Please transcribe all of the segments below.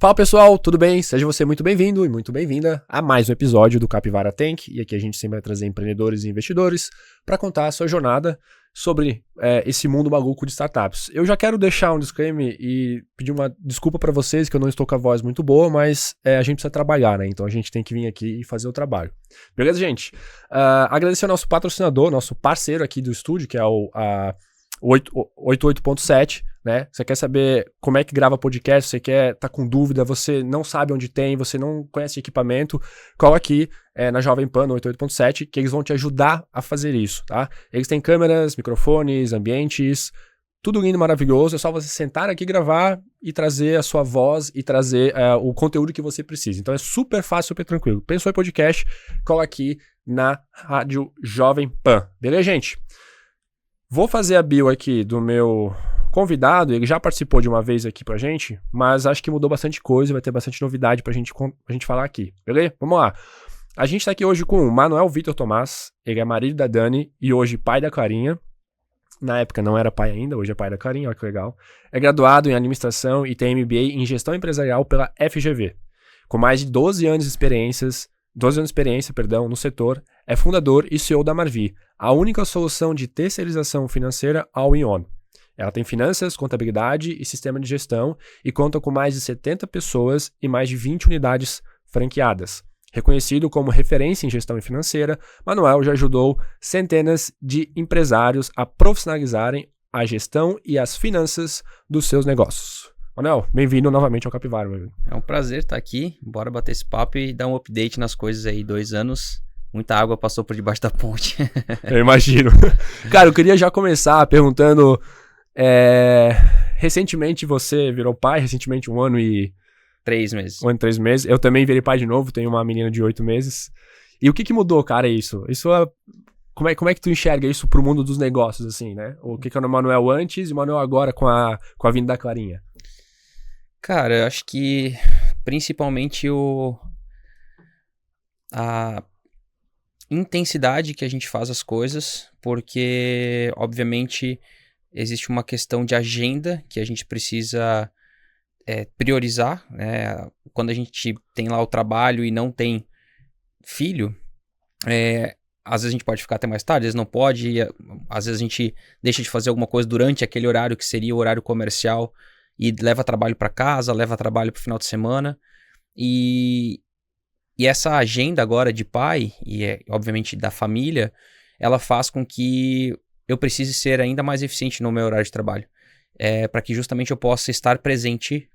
Fala pessoal, tudo bem? Seja você muito bem-vindo e muito bem-vinda a mais um episódio do Capivara Tank. E aqui a gente sempre vai trazer empreendedores e investidores para contar a sua jornada sobre esse mundo maluco de startups. Eu já quero deixar um disclaimer e pedir uma desculpa para vocês que eu não estou com a voz muito boa, mas a gente precisa trabalhar, né? Então a gente tem que vir aqui e fazer o trabalho. Beleza, gente? Agradecer ao nosso patrocinador, nosso parceiro aqui do estúdio, que é o 88.7, né? Você quer saber como é que grava podcast, você tá com dúvida, você não sabe onde tem, você não conhece equipamento, cola aqui na Jovem Pan, no 88.7, que eles vão te ajudar a fazer isso, tá? Eles têm câmeras, microfones, ambientes, tudo lindo, maravilhoso, é só você sentar aqui, gravar e trazer a sua voz e trazer o conteúdo que você precisa. Então é super fácil, super tranquilo. Pensou em podcast, cola aqui na Rádio Jovem Pan. Beleza, gente? Vou fazer a bio aqui do meu convidado, ele já participou de uma vez aqui pra gente, mas acho que mudou bastante coisa, vai ter bastante novidade pra gente falar aqui, beleza? Vamos lá. A gente tá aqui hoje com o Manuel Vitor Tomás, ele é marido da Dani e hoje pai da Clarinha. Na época não era pai ainda, hoje é pai da Clarinha, olha que legal. É graduado em administração e tem MBA em gestão empresarial pela FGV. Com mais de 12 anos de experiência no setor, é fundador e CEO da Marvi, a única solução de terceirização financeira all-in-one. Ela tem finanças, contabilidade e sistema de gestão e conta com mais de 70 pessoas e mais de 20 unidades franqueadas. Reconhecido como referência em gestão financeira, Manuel já ajudou centenas de empresários a profissionalizarem a gestão e as finanças dos seus negócios. Manuel, bem-vindo novamente ao Capivara, meu amigo. É um prazer estar aqui, bora bater esse papo e dar um update nas coisas aí. 2 anos, muita água passou por debaixo da ponte. Eu imagino. Cara, eu queria já começar perguntando, recentemente você virou pai, recentemente 1 ano e... 3 meses. 1 ano e 3 meses. Eu também virei pai de novo, tenho uma menina de 8 meses. E o que mudou, cara, isso? Como é que tu enxerga isso pro mundo dos negócios, assim, né? O que era o Manuel antes e o Manuel agora com a vinda da Clarinha? Cara, eu acho que principalmente a intensidade que a gente faz as coisas, porque obviamente existe uma questão de agenda que a gente precisa priorizar, né? Quando a gente tem lá o trabalho e não tem filho, às vezes a gente pode ficar até mais tarde, às vezes não pode, às vezes a gente deixa de fazer alguma coisa durante aquele horário que seria o horário comercial e leva trabalho para casa, leva trabalho para o final de semana, e essa agenda agora de pai, e obviamente da família, ela faz com que eu precise ser ainda mais eficiente no meu horário de trabalho, para que justamente eu possa estar presente,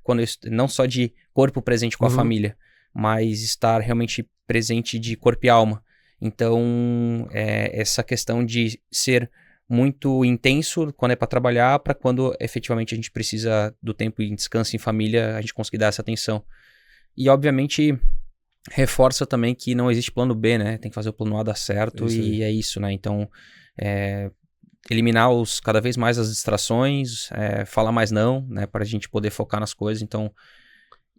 não só de corpo presente com a família, mas estar realmente presente de corpo e alma. Então, essa questão de ser muito intenso quando é para trabalhar, para quando efetivamente a gente precisa do tempo e descanso em família, a gente conseguir dar essa atenção. E obviamente reforça também que não existe plano B, né? Tem que fazer o plano A dar certo e é isso, né? Então, eliminar cada vez mais as distrações, falar mais não, né? Para a gente poder focar nas coisas. Então,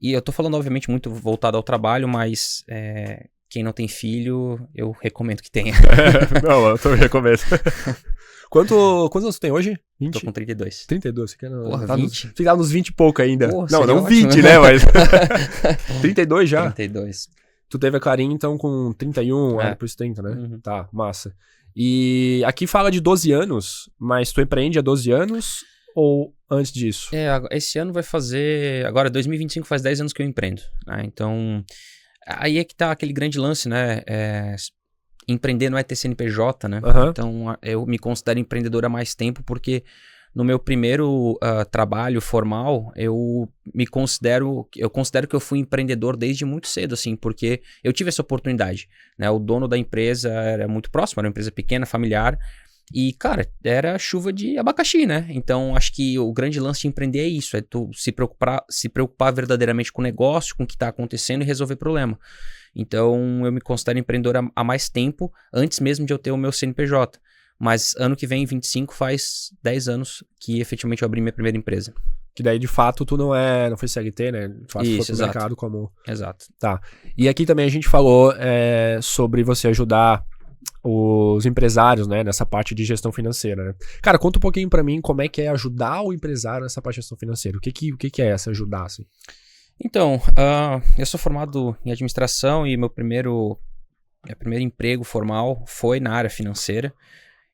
e eu tô falando obviamente muito voltado ao trabalho, mas quem não tem filho, eu recomendo que tenha. Não, eu recomendo. Quantos anos você tem hoje? 20? Tô com 32. 32, você quer... Porra, 20? Ficar nos 20 e pouco ainda. Porra, não ótimo. 20, né? Mas 32 já? 32. Tu teve a Clarinha, então, com 31, depois 30, né? Uhum. Tá, massa. E aqui fala de 12 anos, mas tu empreende há 12 anos ou antes disso? Esse ano vai fazer... Agora, 2025 faz 10 anos que eu empreendo, né? Então, aí é que tá aquele grande lance, né? Empreender não é ter CNPJ, né? Então, eu me considero empreendedor há mais tempo porque no meu primeiro trabalho formal, eu considero que eu fui empreendedor desde muito cedo, assim, porque eu tive essa oportunidade, né? O dono da empresa era muito próximo, era uma empresa pequena, familiar, e, cara, era chuva de abacaxi, né? Então, acho que o grande lance de empreender é isso, é tu se preocupar verdadeiramente com o negócio, com o que está acontecendo e resolver problema. Então, eu me considero empreendedor há mais tempo, antes mesmo de eu ter o meu CNPJ. Mas ano que vem, 25, faz 10 anos que efetivamente eu abri minha primeira empresa. Que daí, de fato, tu não foi CLT, né? De fato, isso, foi pro mercado como... Exato. Tá. E aqui também a gente falou sobre você ajudar os empresários, né, nessa parte de gestão financeira, né? Cara, conta um pouquinho pra mim como é que é ajudar o empresário nessa parte de gestão financeira. O que é essa ajudar, assim? Então, eu sou formado em administração e meu primeiro emprego formal foi na área financeira.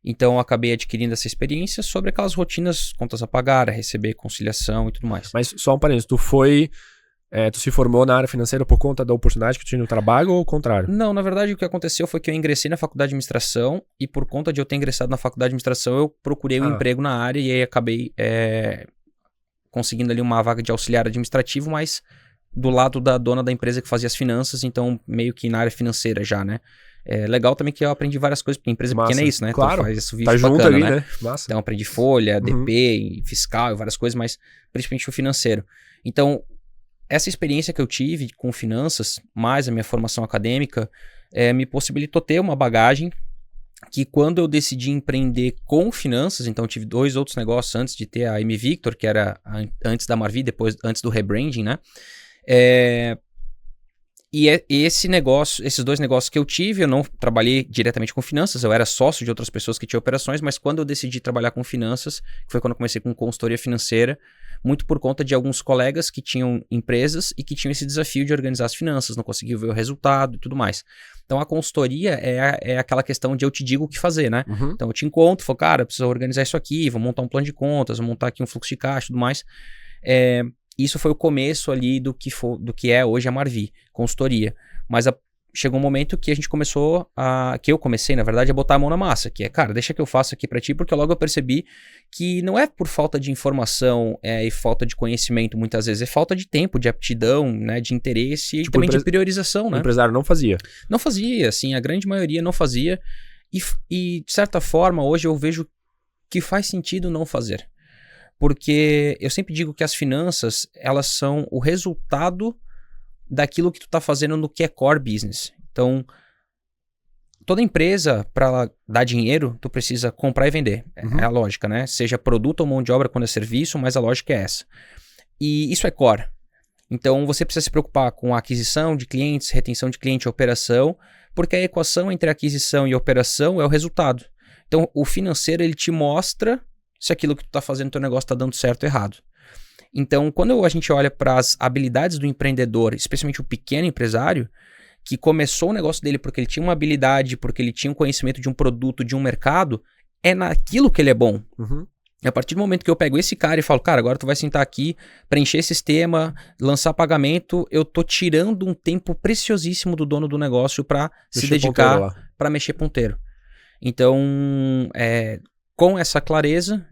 Então, eu acabei adquirindo essa experiência sobre aquelas rotinas, contas a pagar, a receber, conciliação e tudo mais. Mas só um parênteses, tu se formou na área financeira por conta da oportunidade que tu tinha no trabalho ou o contrário? Não, na verdade o que aconteceu foi que eu ingressei na faculdade de administração e por conta de eu ter ingressado na faculdade de administração, eu procurei um emprego na área e aí acabei conseguindo ali uma vaga de auxiliar administrativo, mas do lado da dona da empresa que fazia as finanças, então meio que na área financeira já, né? É legal também que eu aprendi várias coisas, porque a empresa pequena é isso, né? Claro, então faz isso tá junto bacana, ali, né? Massa. Então aprendi folha, DP, fiscal e várias coisas, mas principalmente o financeiro. Então, essa experiência que eu tive com finanças, mais a minha formação acadêmica, me possibilitou ter uma bagagem que quando eu decidi empreender com finanças, então eu tive 2 outros negócios antes de ter a M Victor, que era antes da Marvi, depois antes do rebranding, né? Esses 2 negócios que eu tive, eu não trabalhei diretamente com finanças, eu era sócio de outras pessoas que tinham operações, mas quando eu decidi trabalhar com finanças, que foi quando eu comecei com consultoria financeira, muito por conta de alguns colegas que tinham empresas e que tinham esse desafio de organizar as finanças, não conseguiam ver o resultado e tudo mais. Então a consultoria é aquela questão de eu te digo o que fazer, né? Então eu te encontro, falo, cara, eu preciso organizar isso aqui, vou montar um plano de contas, vou montar aqui um fluxo de caixa e tudo mais. Isso foi o começo ali do que é hoje a Marvi, consultoria. Mas chegou um momento que a gente que eu comecei, na verdade, a botar a mão na massa, que é, cara, deixa que eu faço aqui pra ti, porque logo eu percebi que não é por falta de informação e falta de conhecimento, muitas vezes, é falta de tempo, de aptidão, né, de interesse e também de priorização, né? O empresário não fazia. Não fazia, assim, a grande maioria não fazia e de certa forma, hoje eu vejo que faz sentido não fazer. Porque eu sempre digo que as finanças, elas são o resultado daquilo que tu tá fazendo no que é core business. Então, toda empresa, para ela dar dinheiro, tu precisa comprar e vender. É a lógica, né? Seja produto ou mão de obra quando é serviço, mas a lógica é essa. E isso é core. Então, você precisa se preocupar com a aquisição de clientes, retenção de cliente e operação, porque a equação entre aquisição e operação é o resultado. Então, o financeiro, ele te mostra se aquilo que tu tá fazendo no teu negócio tá dando certo ou errado. Então, quando a gente olha para as habilidades do empreendedor, especialmente o pequeno empresário, que começou o negócio dele porque ele tinha uma habilidade, porque ele tinha um conhecimento de um produto, de um mercado, é naquilo que ele é bom. A partir do momento que eu pego esse cara e falo, cara, agora tu vai sentar aqui, preencher sistema, lançar pagamento, eu tô tirando um tempo preciosíssimo do dono do negócio para se dedicar para mexer ponteiro. Então, com essa clareza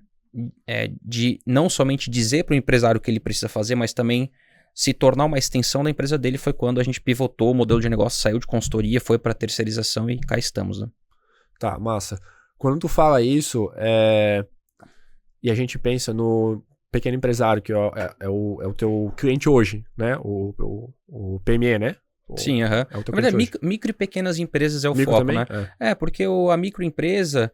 de não somente dizer para o empresário o que ele precisa fazer, mas também se tornar uma extensão da empresa dele, foi quando a gente pivotou o modelo de negócio, saiu de consultoria, foi para terceirização e cá estamos, né? Tá, massa. Quando tu fala isso, e a gente pensa no pequeno empresário, que é o teu cliente hoje, né? O PME, né? Sim, aham. Na verdade, micro e pequenas empresas é o foco, também? Né? Porque a microempresa,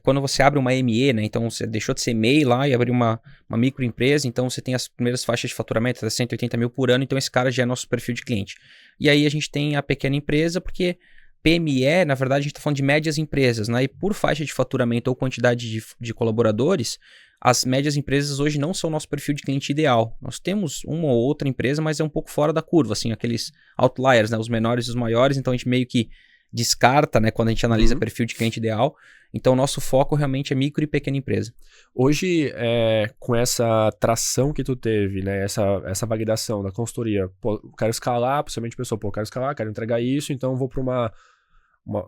quando você abre uma ME, né? Então você deixou de ser MEI lá e abriu uma microempresa, então você tem as primeiras faixas de faturamento, até 180 mil por ano, então esse cara já é nosso perfil de cliente. E aí a gente tem a pequena empresa, porque PME, na verdade, a gente está falando de médias empresas, né? E por faixa de faturamento ou quantidade de colaboradores, as médias empresas hoje não são o nosso perfil de cliente ideal. Nós temos uma ou outra empresa, mas é um pouco fora da curva, assim, aqueles outliers, né? Os menores e os maiores, então a gente meio que descarta, né? Quando a gente analisa perfil de cliente ideal. Então o nosso foco realmente é micro e pequena empresa. Hoje, com essa tração que tu teve, né? Essa validação da consultoria, pô, quero escalar, possivelmente pessoa, pô, quero escalar, quero entregar isso, então vou para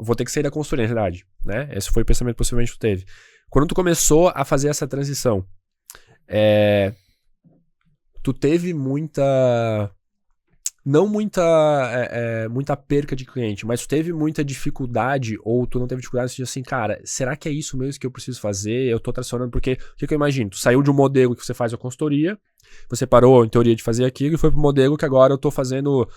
vou ter que sair da consultoria, na verdade, né? Esse foi o pensamento que possivelmente tu teve. Quando tu começou a fazer essa transição, tu teve muita perca de cliente, mas tu teve muita dificuldade, ou tu não teve dificuldade, de assim, cara, será que é isso mesmo que eu preciso fazer? Eu tô tracionando, porque, o que eu imagino? Tu saiu de um modelo que você faz a consultoria, você parou, em teoria, de fazer aquilo, e foi pro modelo que agora eu tô fazendo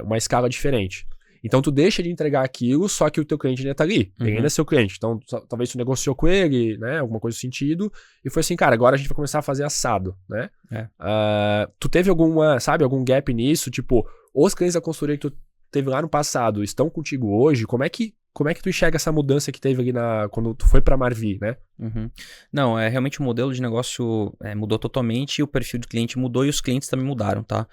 uma escala diferente. Então tu deixa de entregar aquilo, só que o teu cliente ainda tá ali, ele ainda é seu cliente. Então talvez tu negociou com ele, né, alguma coisa no sentido, e foi assim, cara, agora a gente vai começar a fazer assado, né? Tu teve algum gap nisso? Tipo, os clientes da consultoria que tu teve lá no passado estão contigo hoje, como é que tu enxerga essa mudança que teve ali quando tu foi pra Marvi, né? Uhum. Não, realmente o modelo de negócio mudou totalmente, e o perfil do cliente mudou e os clientes também mudaram, tá?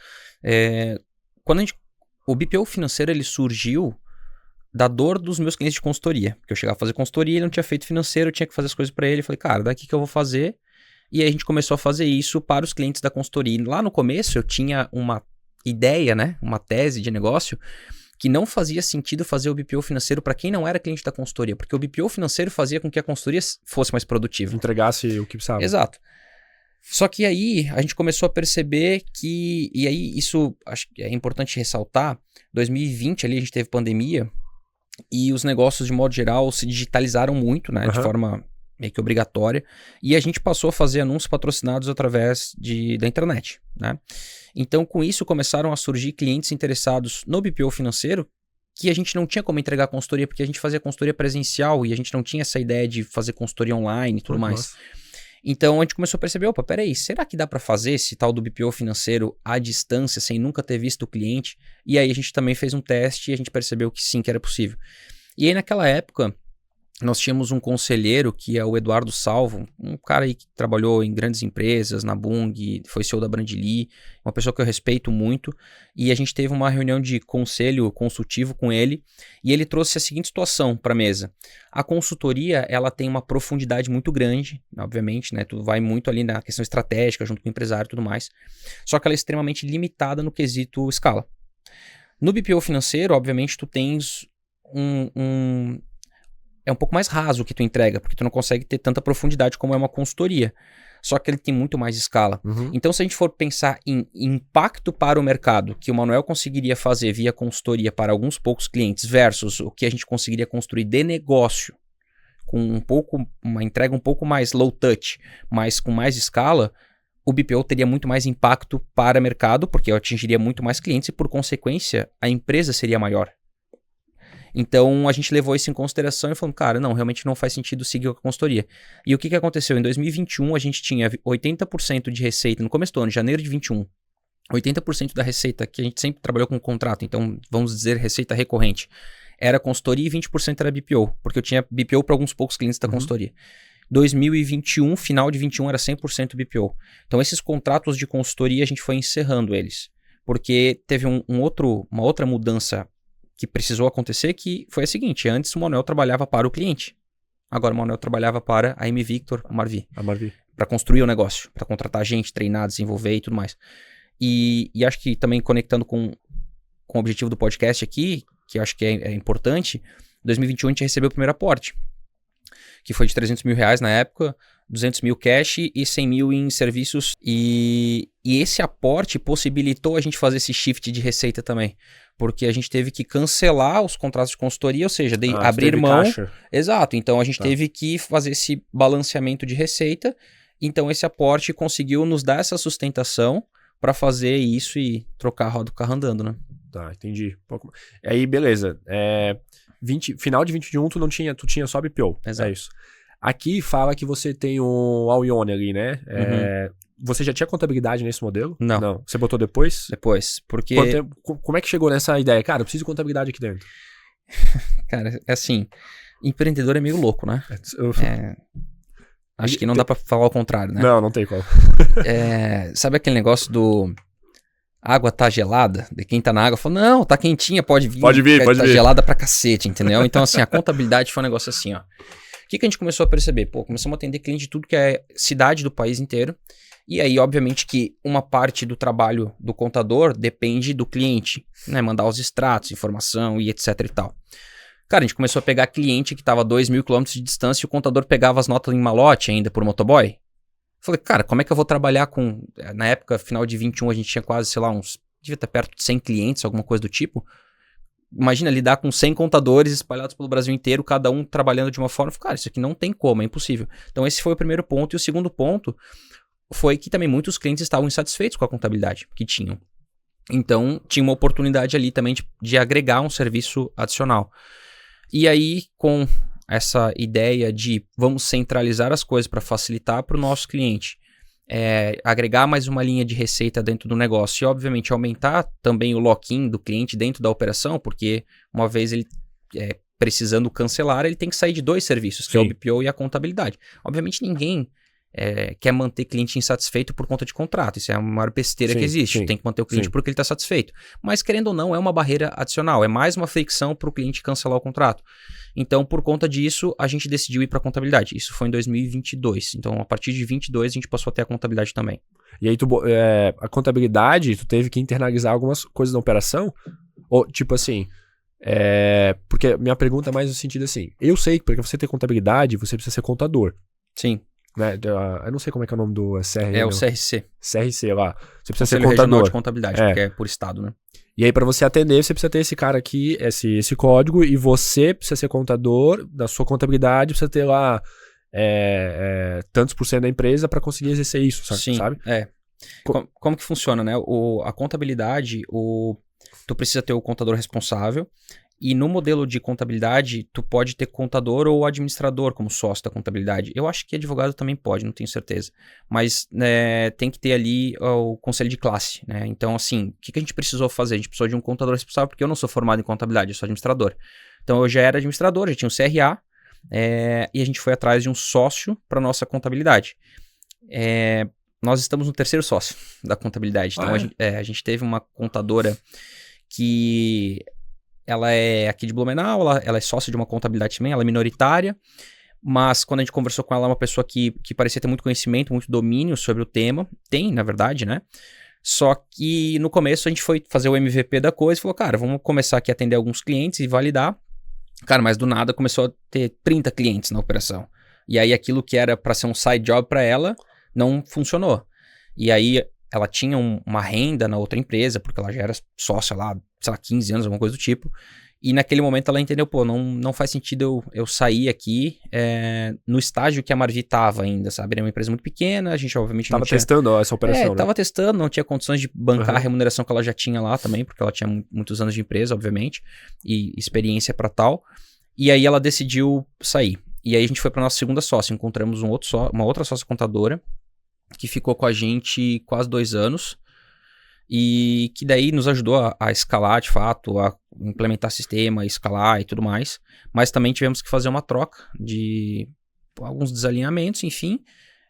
O BPO financeiro, ele surgiu da dor dos meus clientes de consultoria, porque eu chegava a fazer consultoria, ele não tinha feito financeiro, eu tinha que fazer as coisas para ele, eu falei, cara, daqui que eu vou fazer, e aí a gente começou a fazer isso para os clientes da consultoria. E lá no começo eu tinha uma ideia, né, uma tese de negócio, que não fazia sentido fazer o BPO financeiro para quem não era cliente da consultoria, porque o BPO financeiro fazia com que a consultoria fosse mais produtiva. Entregasse o que precisava. Exato. Só que aí a gente começou a perceber que, e aí isso acho que é importante ressaltar, 2020 ali a gente teve pandemia e os negócios de modo geral se digitalizaram muito, né, de forma meio que obrigatória, e a gente passou a fazer anúncios patrocinados através da internet, né? Então, com isso, começaram a surgir clientes interessados no BPO financeiro que a gente não tinha como entregar consultoria, porque a gente fazia consultoria presencial e a gente não tinha essa ideia de fazer consultoria online e tudo mais. Então, a gente começou a perceber, opa, peraí, será que dá para fazer esse tal do BPO financeiro à distância, sem nunca ter visto o cliente? E aí a gente também fez um teste e a gente percebeu que sim, que era possível. E aí, naquela época, nós tínhamos um conselheiro, que é o Eduardo Salvo, um cara aí que trabalhou em grandes empresas, na Bung, foi CEO da Brandly, uma pessoa que eu respeito muito, e a gente teve uma reunião de conselho consultivo com ele, e ele trouxe a seguinte situação para a mesa. A consultoria, ela tem uma profundidade muito grande, obviamente, né? Tu vai muito ali na questão estratégica, junto com o empresário e tudo mais, só que ela é extremamente limitada no quesito escala. No BPO financeiro, obviamente, tu tens é um pouco mais raso o que tu entrega, porque tu não consegue ter tanta profundidade como é uma consultoria. Só que ele tem muito mais escala. Então, se a gente for pensar em impacto para o mercado, que o Manuel conseguiria fazer via consultoria para alguns poucos clientes, versus o que a gente conseguiria construir de negócio, com uma entrega um pouco mais low touch, mas com mais escala, o BPO teria muito mais impacto para o mercado, porque eu atingiria muito mais clientes e, por consequência, a empresa seria maior. Então, a gente levou isso em consideração e falou, cara, não, realmente não faz sentido seguir com a consultoria. E o que aconteceu? Em 2021, a gente tinha 80% de receita, no começo do ano, janeiro de 21, 80% da receita, que a gente sempre trabalhou com contrato, então, vamos dizer, receita recorrente, era consultoria e 20% era BPO, porque eu tinha BPO para alguns poucos clientes da consultoria. 2021, final de 21, era 100% BPO. Então, esses contratos de consultoria, a gente foi encerrando eles, porque teve uma outra mudança que precisou acontecer, que foi a seguinte: antes o Manuel trabalhava para o cliente, agora o Manuel trabalhava para a M Victor, a Marvi, para construir o negócio, para contratar gente, treinar, desenvolver e tudo mais. E acho que também conectando com o objetivo do podcast aqui, que eu acho que é importante, em 2021 a gente recebeu o primeiro aporte, que foi de R$300 mil na época, 200 mil cash e 100 mil em serviços, e esse aporte possibilitou a gente fazer esse shift de receita também, porque a gente teve que cancelar os contratos de consultoria, ou seja, abrir mão. Caixa. Exato, então a gente teve que fazer esse balanceamento de receita, então esse aporte conseguiu nos dar essa sustentação para fazer isso e trocar a roda do carro andando, né? Tá, entendi. Aí, beleza. Final de 21 tu tinha só BPO. Exato. É isso. Aqui fala que você tem o Allione ali, né? Você já tinha contabilidade nesse modelo? Não. Você botou depois? Depois, porque... Como é que chegou nessa ideia? Cara, eu preciso de contabilidade aqui dentro. Cara, é assim, empreendedor é meio louco, né? Acho que não dá pra falar o contrário, né? Não tem como. Sabe aquele negócio do... água tá gelada? De quem tá na água fala, não, tá quentinha, pode vir. Pode vir. Tá gelada pra cacete, entendeu? Então, assim, a contabilidade foi um negócio assim, ó. O que a gente começou a perceber? Começamos a atender cliente de tudo que é cidade do país inteiro. E aí, obviamente, que uma parte do trabalho do contador depende do cliente, né? Mandar os extratos, informação e etc e tal. Cara, a gente começou a pegar cliente que estava a 2.000 quilômetros de distância e o contador pegava as notas em malote ainda por motoboy. Falei, cara, como é que eu vou trabalhar com... Na época, final de 21, a gente tinha quase, sei lá, devia estar perto de 100 clientes, alguma coisa do tipo. Imagina lidar com 100 contadores espalhados pelo Brasil inteiro, cada um trabalhando de uma forma. Cara, isso aqui não tem como, é impossível. Então esse foi o primeiro ponto. E o segundo ponto foi que também muitos clientes estavam insatisfeitos com a contabilidade que tinham. Então tinha uma oportunidade ali também de agregar um serviço adicional. E aí, com essa ideia de vamos centralizar as coisas para facilitar para o nosso cliente agregar mais uma linha de receita dentro do negócio e, obviamente, aumentar também o lock-in do cliente dentro da operação, porque uma vez ele precisando cancelar, ele tem que sair de 2 serviços, que é o BPO e a contabilidade. Obviamente, ninguém quer manter cliente insatisfeito por conta de contrato. Isso é a maior besteira que existe. Tem que manter o cliente porque ele está satisfeito. Mas, querendo ou não, é uma barreira adicional. É mais uma fricção para o cliente cancelar o contrato. Então, por conta disso, a gente decidiu ir para a contabilidade. Isso foi em 2022. Então, a partir de 2022, a gente passou a ter a contabilidade também. E aí, a contabilidade, tu teve que internalizar algumas coisas da operação? Ou, tipo assim... porque minha pergunta é mais no sentido assim, eu sei que para você ter contabilidade, você precisa ser contador. Sim. Né? Eu não sei como é que é o nome do CRC. É o CRC. CRC lá. Você precisa ser Conselho contador. Regional de Contabilidade, porque é por estado, né? E aí, para você atender, você precisa ter esse cara aqui, esse código, e você precisa ser contador da sua contabilidade, precisa ter lá tantos por cento da empresa para conseguir exercer isso, sabe? Sim, como que funciona, né? A contabilidade, tu precisa ter o contador responsável, e no modelo de contabilidade, tu pode ter contador ou administrador como sócio da contabilidade. Eu acho que advogado também pode, não tenho certeza. Mas tem que ter ali o conselho de classe, né? Então, assim, o que a gente precisou fazer? A gente precisou de um contador responsável, porque eu não sou formado em contabilidade, eu sou administrador. Então, eu já era administrador, já tinha um CRA, e a gente foi atrás de um sócio para nossa contabilidade. Nós estamos no 3º sócio da contabilidade. Então, a gente teve uma contadora que... Ela é aqui de Blumenau, ela é sócia de uma contabilidade também, ela é minoritária, mas quando a gente conversou com ela, é uma pessoa que parecia ter muito conhecimento, muito domínio sobre o tema, tem, na verdade, né? Só que no começo a gente foi fazer o MVP da coisa e falou, cara, vamos começar aqui a atender alguns clientes e validar. Cara, mas do nada começou a ter 30 clientes na operação. E aí aquilo que era para ser um side job para ela, não funcionou. E aí... Ela tinha uma renda na outra empresa, porque ela já era sócia lá, sei lá, 15 anos, alguma coisa do tipo. E naquele momento ela entendeu, não faz sentido eu sair aqui no estágio que a Marvi estava ainda, sabe? Era uma empresa muito pequena, a gente obviamente não tinha... testando essa operação, né? Tava testando, não tinha condições de bancar a remuneração que ela já tinha lá também, porque ela tinha muitos anos de empresa, obviamente, e experiência para tal. E aí ela decidiu sair. E aí a gente foi para nossa segunda sócia, encontramos uma outra sócia contadora, que ficou com a gente quase 2 anos e que daí nos ajudou a escalar de fato, a implementar sistema, escalar e tudo mais, mas também tivemos que fazer uma troca de alguns desalinhamentos, enfim,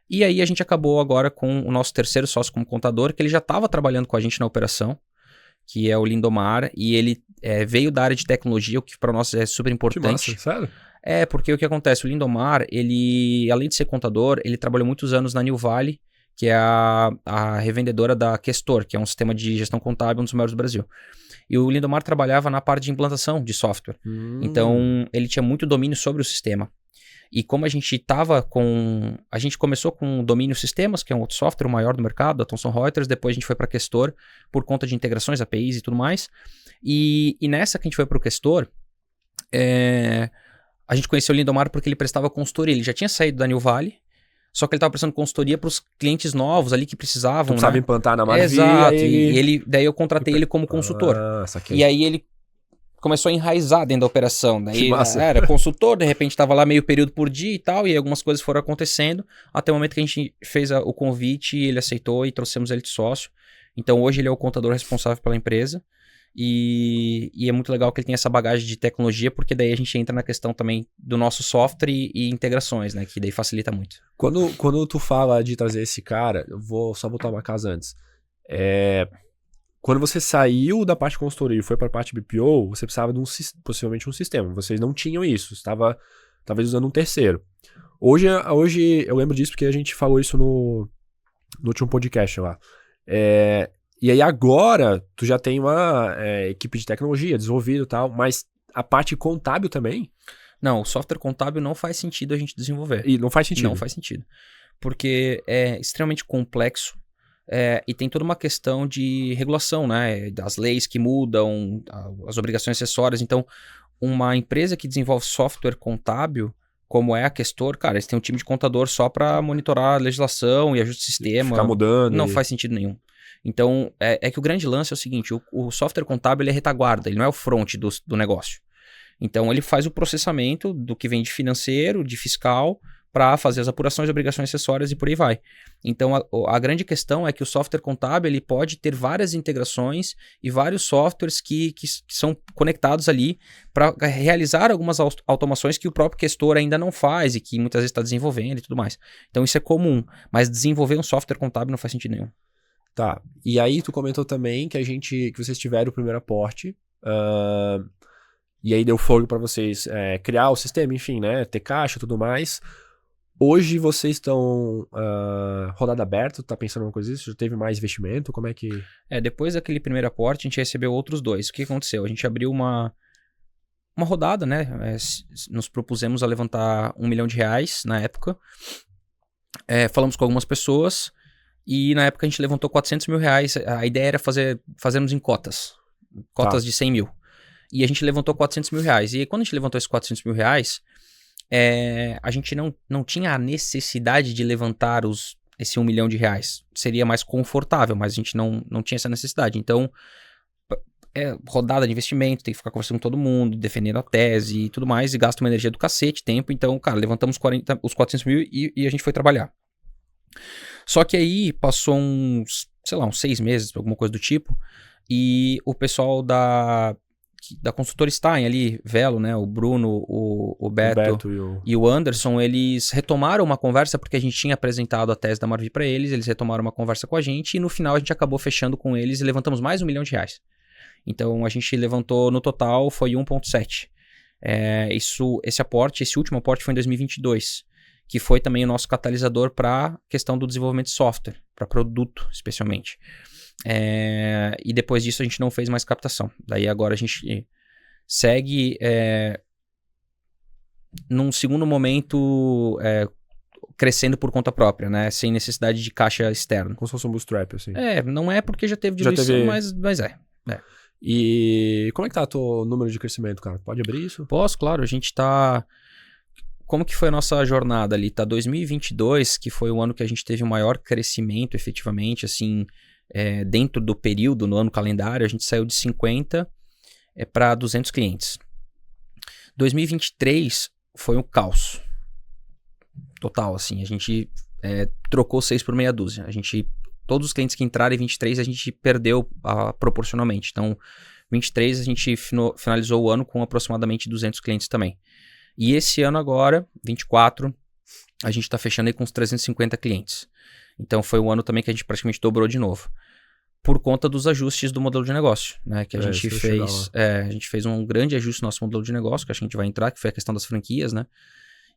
e aí a gente acabou agora com o nosso 3º sócio como contador, que ele já estava trabalhando com a gente na operação, que é o Lindomar, e ele veio da área de tecnologia, o que para nós é super importante. Que massa, sério? Porque o que acontece, o Lindomar, ele, além de ser contador, ele trabalhou muitos anos na New Valley, que é a revendedora da Questor, que é um sistema de gestão contábil, um dos maiores do Brasil. E o Lindomar trabalhava na parte de implantação de software. Então, ele tinha muito domínio sobre o sistema. E como a gente a gente começou com o Domínio Sistemas, que é um outro software, o maior do mercado, da Thomson Reuters, depois a gente foi para a Questor, por conta de integrações, APIs e tudo mais. E nessa que a gente foi para o Questor, a gente conheceu o Lindomar porque ele prestava consultoria. Ele já tinha saído da New Valley, só que ele estava prestando consultoria para os clientes novos ali que precisavam. Tu precisava implantar na Marvi. Exato. Daí eu contratei ele como consultor. E aí ele começou a enraizar dentro da operação. Daí era consultor, de repente estava lá meio período por dia e tal, e algumas coisas foram acontecendo, até o momento que a gente fez o convite, ele aceitou e trouxemos ele de sócio. Então hoje ele é o contador responsável pela empresa. E é muito legal que ele tem essa bagagem de tecnologia, porque daí a gente entra na questão também do nosso software e integrações, né? Que daí facilita muito. Quando tu fala de trazer esse cara, eu vou só botar uma casa antes. Quando você saiu da parte de consultoria e foi para a parte BPO, você precisava de possivelmente um sistema. Vocês não tinham isso, você estava talvez usando um terceiro. Hoje eu lembro disso porque a gente falou isso no último podcast lá. E aí agora, tu já tem uma equipe de tecnologia desenvolvida e tal, mas a parte contábil também? Não, o software contábil não faz sentido a gente desenvolver. E não faz sentido? Não faz sentido. Porque é extremamente complexo e tem toda uma questão de regulação, né? Das leis que mudam, as obrigações acessórias. Então, uma empresa que desenvolve software contábil, como é a Questor, cara, eles têm um time de contador só para monitorar a legislação e ajuste de sistema. Ficar mudando. Não faz sentido nenhum. Então, é que o grande lance é o seguinte, o software contábil ele é retaguarda, ele não é o front do negócio. Então, ele faz o processamento do que vem de financeiro, de fiscal, para fazer as apurações, obrigações acessórias e por aí vai. Então, a grande questão é que o software contábil ele pode ter várias integrações e vários softwares que são conectados ali para realizar algumas automações que o próprio questor ainda não faz e que muitas vezes está desenvolvendo e tudo mais. Então, isso é comum, mas desenvolver um software contábil não faz sentido nenhum. Tá, e aí tu comentou também que vocês tiveram o primeiro aporte, e aí deu fogo para vocês criar o sistema, enfim, né, ter caixa e tudo mais. Hoje vocês estão rodada aberta, tá pensando em alguma coisa disso? Já teve mais investimento? Como é que... Depois daquele primeiro aporte, a gente recebeu outros 2. O que aconteceu? A gente abriu uma rodada, né? Nos propusemos a levantar R$1 milhão na época. Falamos com algumas pessoas e na época a gente levantou R$400 mil. A ideia era fazermos em cotas de 100 mil. E a gente levantou R$400 mil. E aí, quando a gente levantou esses R$400 mil, a gente não tinha a necessidade de levantar esse R$1 milhão. Seria mais confortável, mas a gente não tinha essa necessidade. Então, rodada de investimento, tem que ficar conversando com todo mundo, defendendo a tese e tudo mais, e gasta uma energia do cacete, tempo. Então, cara, levantamos os 400 mil e a gente foi trabalhar. Só que aí passou uns 6 meses, alguma coisa do tipo, e o pessoal da consultora Stein ali, Velo, né, o Bruno, o Beto e o Anderson, eles retomaram uma conversa porque a gente tinha apresentado a tese da Marvi para eles retomaram uma conversa com a gente e no final a gente acabou fechando com eles e levantamos mais R$1 milhão. Então a gente levantou no total foi 1,7. Esse último aporte foi em 2022, que foi também o nosso catalisador para a questão do desenvolvimento de software, para produto especialmente. E depois disso a gente não fez mais captação. Daí agora a gente segue num segundo momento crescendo por conta própria, né? Sem necessidade de caixa externa. Como se fosse um bootstrap, assim. Não é porque já teve diluição, mas é. E como é que tá o número de crescimento, cara? Pode abrir isso? Posso, claro. A gente tá... Como que foi a nossa jornada ali? Tá 2022, que foi o ano que a gente teve o maior crescimento efetivamente, assim... dentro do período, no ano calendário, a gente saiu de 50 para 200 clientes. 2023 foi um caos. Total, assim. A gente trocou 6 por meia dúzia. Todos os clientes que entraram em 23 a gente perdeu proporcionalmente. Então, 23 a gente finalizou o ano com aproximadamente 200 clientes também. E esse ano agora, 24, a gente está fechando aí com uns 350 clientes. Então foi um ano também que a gente praticamente dobrou de novo. Por conta dos ajustes do modelo de negócio, né? Que a gente fez. A gente fez um grande ajuste no nosso modelo de negócio, que acho que a gente vai entrar, que foi a questão das franquias, né?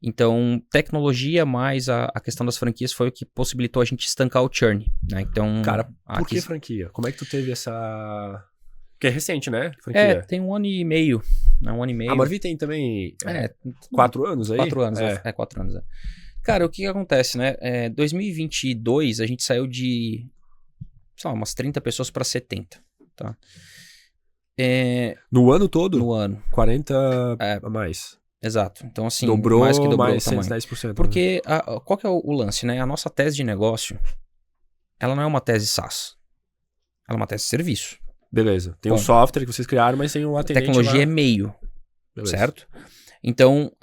Então, tecnologia mais a questão das franquias foi o que possibilitou a gente estancar o churn, né? Então, cara, por que franquia? Como é que tu teve essa... Que é recente, né? Franquia. Tem 1 ano e meio. Né? 1 ano e meio. A Marvi tem também 4 anos aí? 4 anos, 4 anos. Cara, o que acontece, né? 2022 a gente saiu de, sei lá, umas 30 pessoas para 70, tá? No ano todo? No ano. 40 a mais. Exato. Então, assim, dobrou mais que dobrou mais o tamanho. 110%. Porque qual que é o lance, né? A nossa tese de negócio, ela não é uma tese SaaS. Ela é uma tese de serviço. Beleza. Tem um software que vocês criaram, mas tem um atendente. A tecnologia é meio. Beleza. Certo? Então,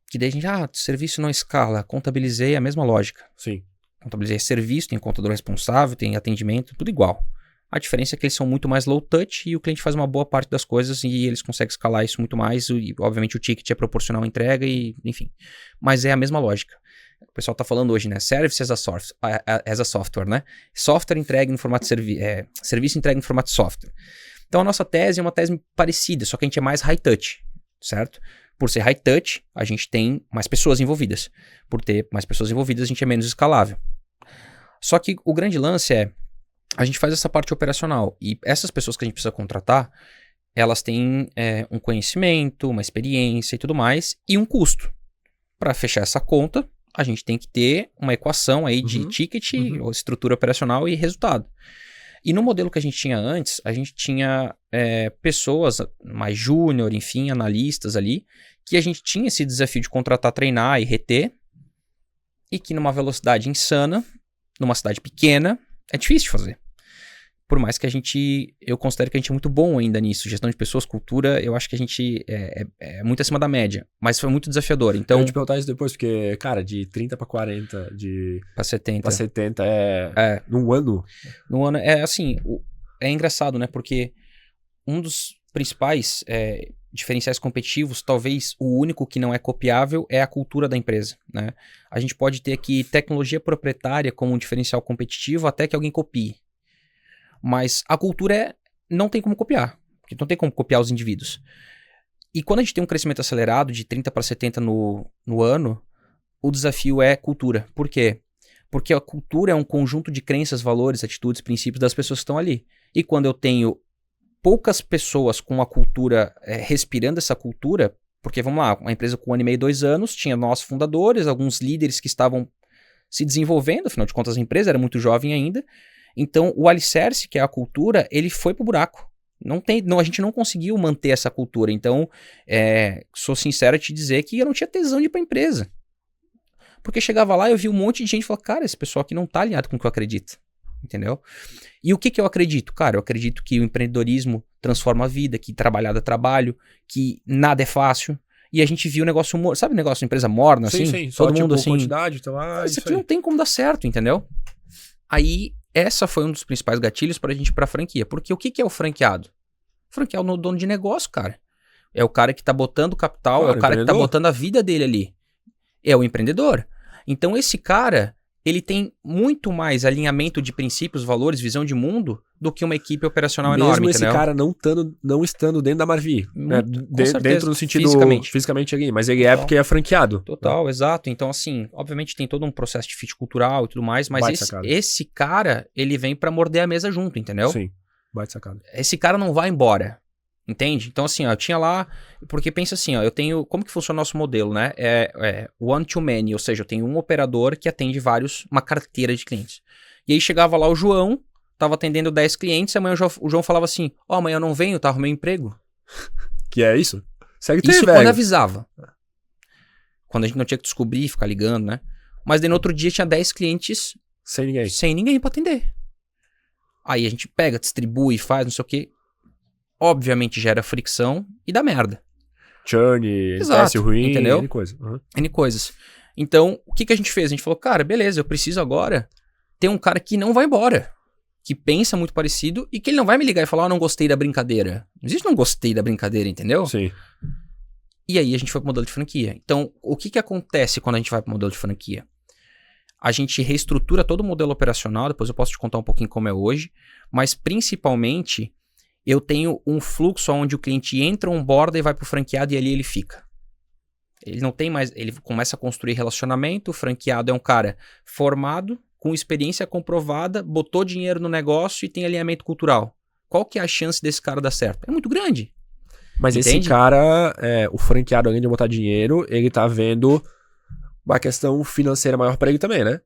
que daí a gente, serviço não escala. Contabilizei a mesma lógica. Sim. Contabilizei serviço, tem contador responsável, tem atendimento, tudo igual. A diferença é que eles são muito mais low touch e o cliente faz uma boa parte das coisas e eles conseguem escalar isso muito mais. E, obviamente, o ticket é proporcional à entrega e, enfim. Mas é a mesma lógica. O pessoal está falando hoje, né? Service as a software, né? Software entrega em formato de serviço entrega em formato de software. Então, a nossa tese é uma tese parecida, só que a gente é mais high touch, certo? Por ser high touch, a gente tem mais pessoas envolvidas. Por ter mais pessoas envolvidas, a gente é menos escalável. Só que o grande lance é, a gente faz essa parte operacional e essas pessoas que a gente precisa contratar, elas têm um conhecimento, uma experiência e tudo mais, e um custo. Para fechar essa conta, a gente tem que ter uma equação aí de ticket, estrutura operacional e resultado. E no modelo que a gente tinha antes, a gente tinha pessoas mais júnior, enfim, analistas ali, que a gente tinha esse desafio de contratar, treinar e reter, e que numa velocidade insana, numa cidade pequena, é difícil de fazer. Por mais que eu considero que a gente é muito bom ainda nisso. Gestão de pessoas, cultura, eu acho que a gente é muito acima da média. Mas foi muito desafiador. Então, Eu vou te perguntar isso depois, porque, cara, de 30 pra 40, pra 70. pra 70 num ano. No ano, assim, é engraçado, né? Porque um dos principais diferenciais competitivos, talvez o único que não é copiável, é a cultura da empresa, né? A gente pode ter aqui tecnologia proprietária como um diferencial competitivo até que alguém copie. Mas a cultura não tem como copiar, porque não tem como copiar os indivíduos. E quando a gente tem um crescimento acelerado de 30 para 70 no ano, o desafio é cultura. Por quê? Porque a cultura é um conjunto de crenças, valores, atitudes, princípios das pessoas que estão ali. E quando eu tenho poucas pessoas com a cultura, respirando essa cultura, porque vamos lá, uma empresa com 1 ano e meio, 2 anos, tinha nós fundadores, alguns líderes que estavam se desenvolvendo, afinal de contas a empresa era muito jovem ainda. Então, o alicerce, que é a cultura, ele foi pro buraco. A gente não conseguiu manter essa cultura. Então, sou sincero a te dizer que eu não tinha tesão de ir pra empresa. Porque chegava lá e eu vi um monte de gente e falava, cara, esse pessoal aqui não tá alinhado com o que eu acredito. Entendeu? E o que eu acredito? Cara, eu acredito que o empreendedorismo transforma a vida, que trabalhar dá trabalho, que nada é fácil. E a gente viu o negócio, sabe o negócio de empresa morna, assim? Sim, só todo mundo assim, quantidade, então, isso aqui não tem como dar certo, entendeu? Aí, essa foi um dos principais gatilhos pra gente ir pra franquia. Porque o que é o franqueado? O franqueado é o dono de negócio, cara. É o cara que tá botando capital, é o cara que tá botando a vida dele ali. É o empreendedor. Então, esse cara, ele tem muito mais alinhamento de princípios, valores, visão de mundo do que uma equipe operacional enorme, esse entendeu? cara não estando dentro da Marvi. Né? Dentro no sentido fisicamente ali, mas ele Total. Porque é franqueado. Total, né? Exato. Então, assim, obviamente tem todo um processo de fit cultural e tudo mais, mas esse cara, ele vem pra morder a mesa junto, entendeu? Sim, baita sacada. Esse cara não vai embora. Entende? Então, assim, ó, eu tinha lá... Porque pensa assim, ó, eu tenho... Como que funciona o nosso modelo, né? One to many, ou seja, eu tenho um operador que atende uma carteira de clientes. E aí chegava lá o João, tava atendendo 10 clientes, amanhã o João falava assim, amanhã eu não venho, tá? Arrumei um emprego. Que é isso? Segue isso quando avisava. Quando a gente não tinha que descobrir, ficar ligando, né? Mas daí no outro dia tinha 10 clientes... Sem ninguém pra atender. Aí a gente pega, distribui, faz, não sei o quê... Obviamente gera fricção e dá merda. Churn, teste ruim, entendeu? N coisa. Uhum. N coisas. Então, o que a gente fez? A gente falou, cara, beleza, eu preciso agora ter um cara que não vai embora. Que pensa muito parecido e que ele não vai me ligar e falar, não gostei da brincadeira. Não existe não gostei da brincadeira, entendeu? Sim. E aí a gente foi pro modelo de franquia. Então, o que acontece quando a gente vai pro modelo de franquia? A gente reestrutura todo o modelo operacional, depois eu posso te contar um pouquinho como é hoje, mas principalmente... eu tenho um fluxo onde o cliente entra, onboarda e vai pro franqueado e ali ele fica. Ele não tem mais... Ele começa a construir relacionamento, o franqueado é um cara formado, com experiência comprovada, botou dinheiro no negócio e tem alinhamento cultural. Qual que é a chance desse cara dar certo? É muito grande. Mas entende? Esse cara, o franqueado, além de botar dinheiro, ele tá vendo uma questão financeira maior pra ele também, né?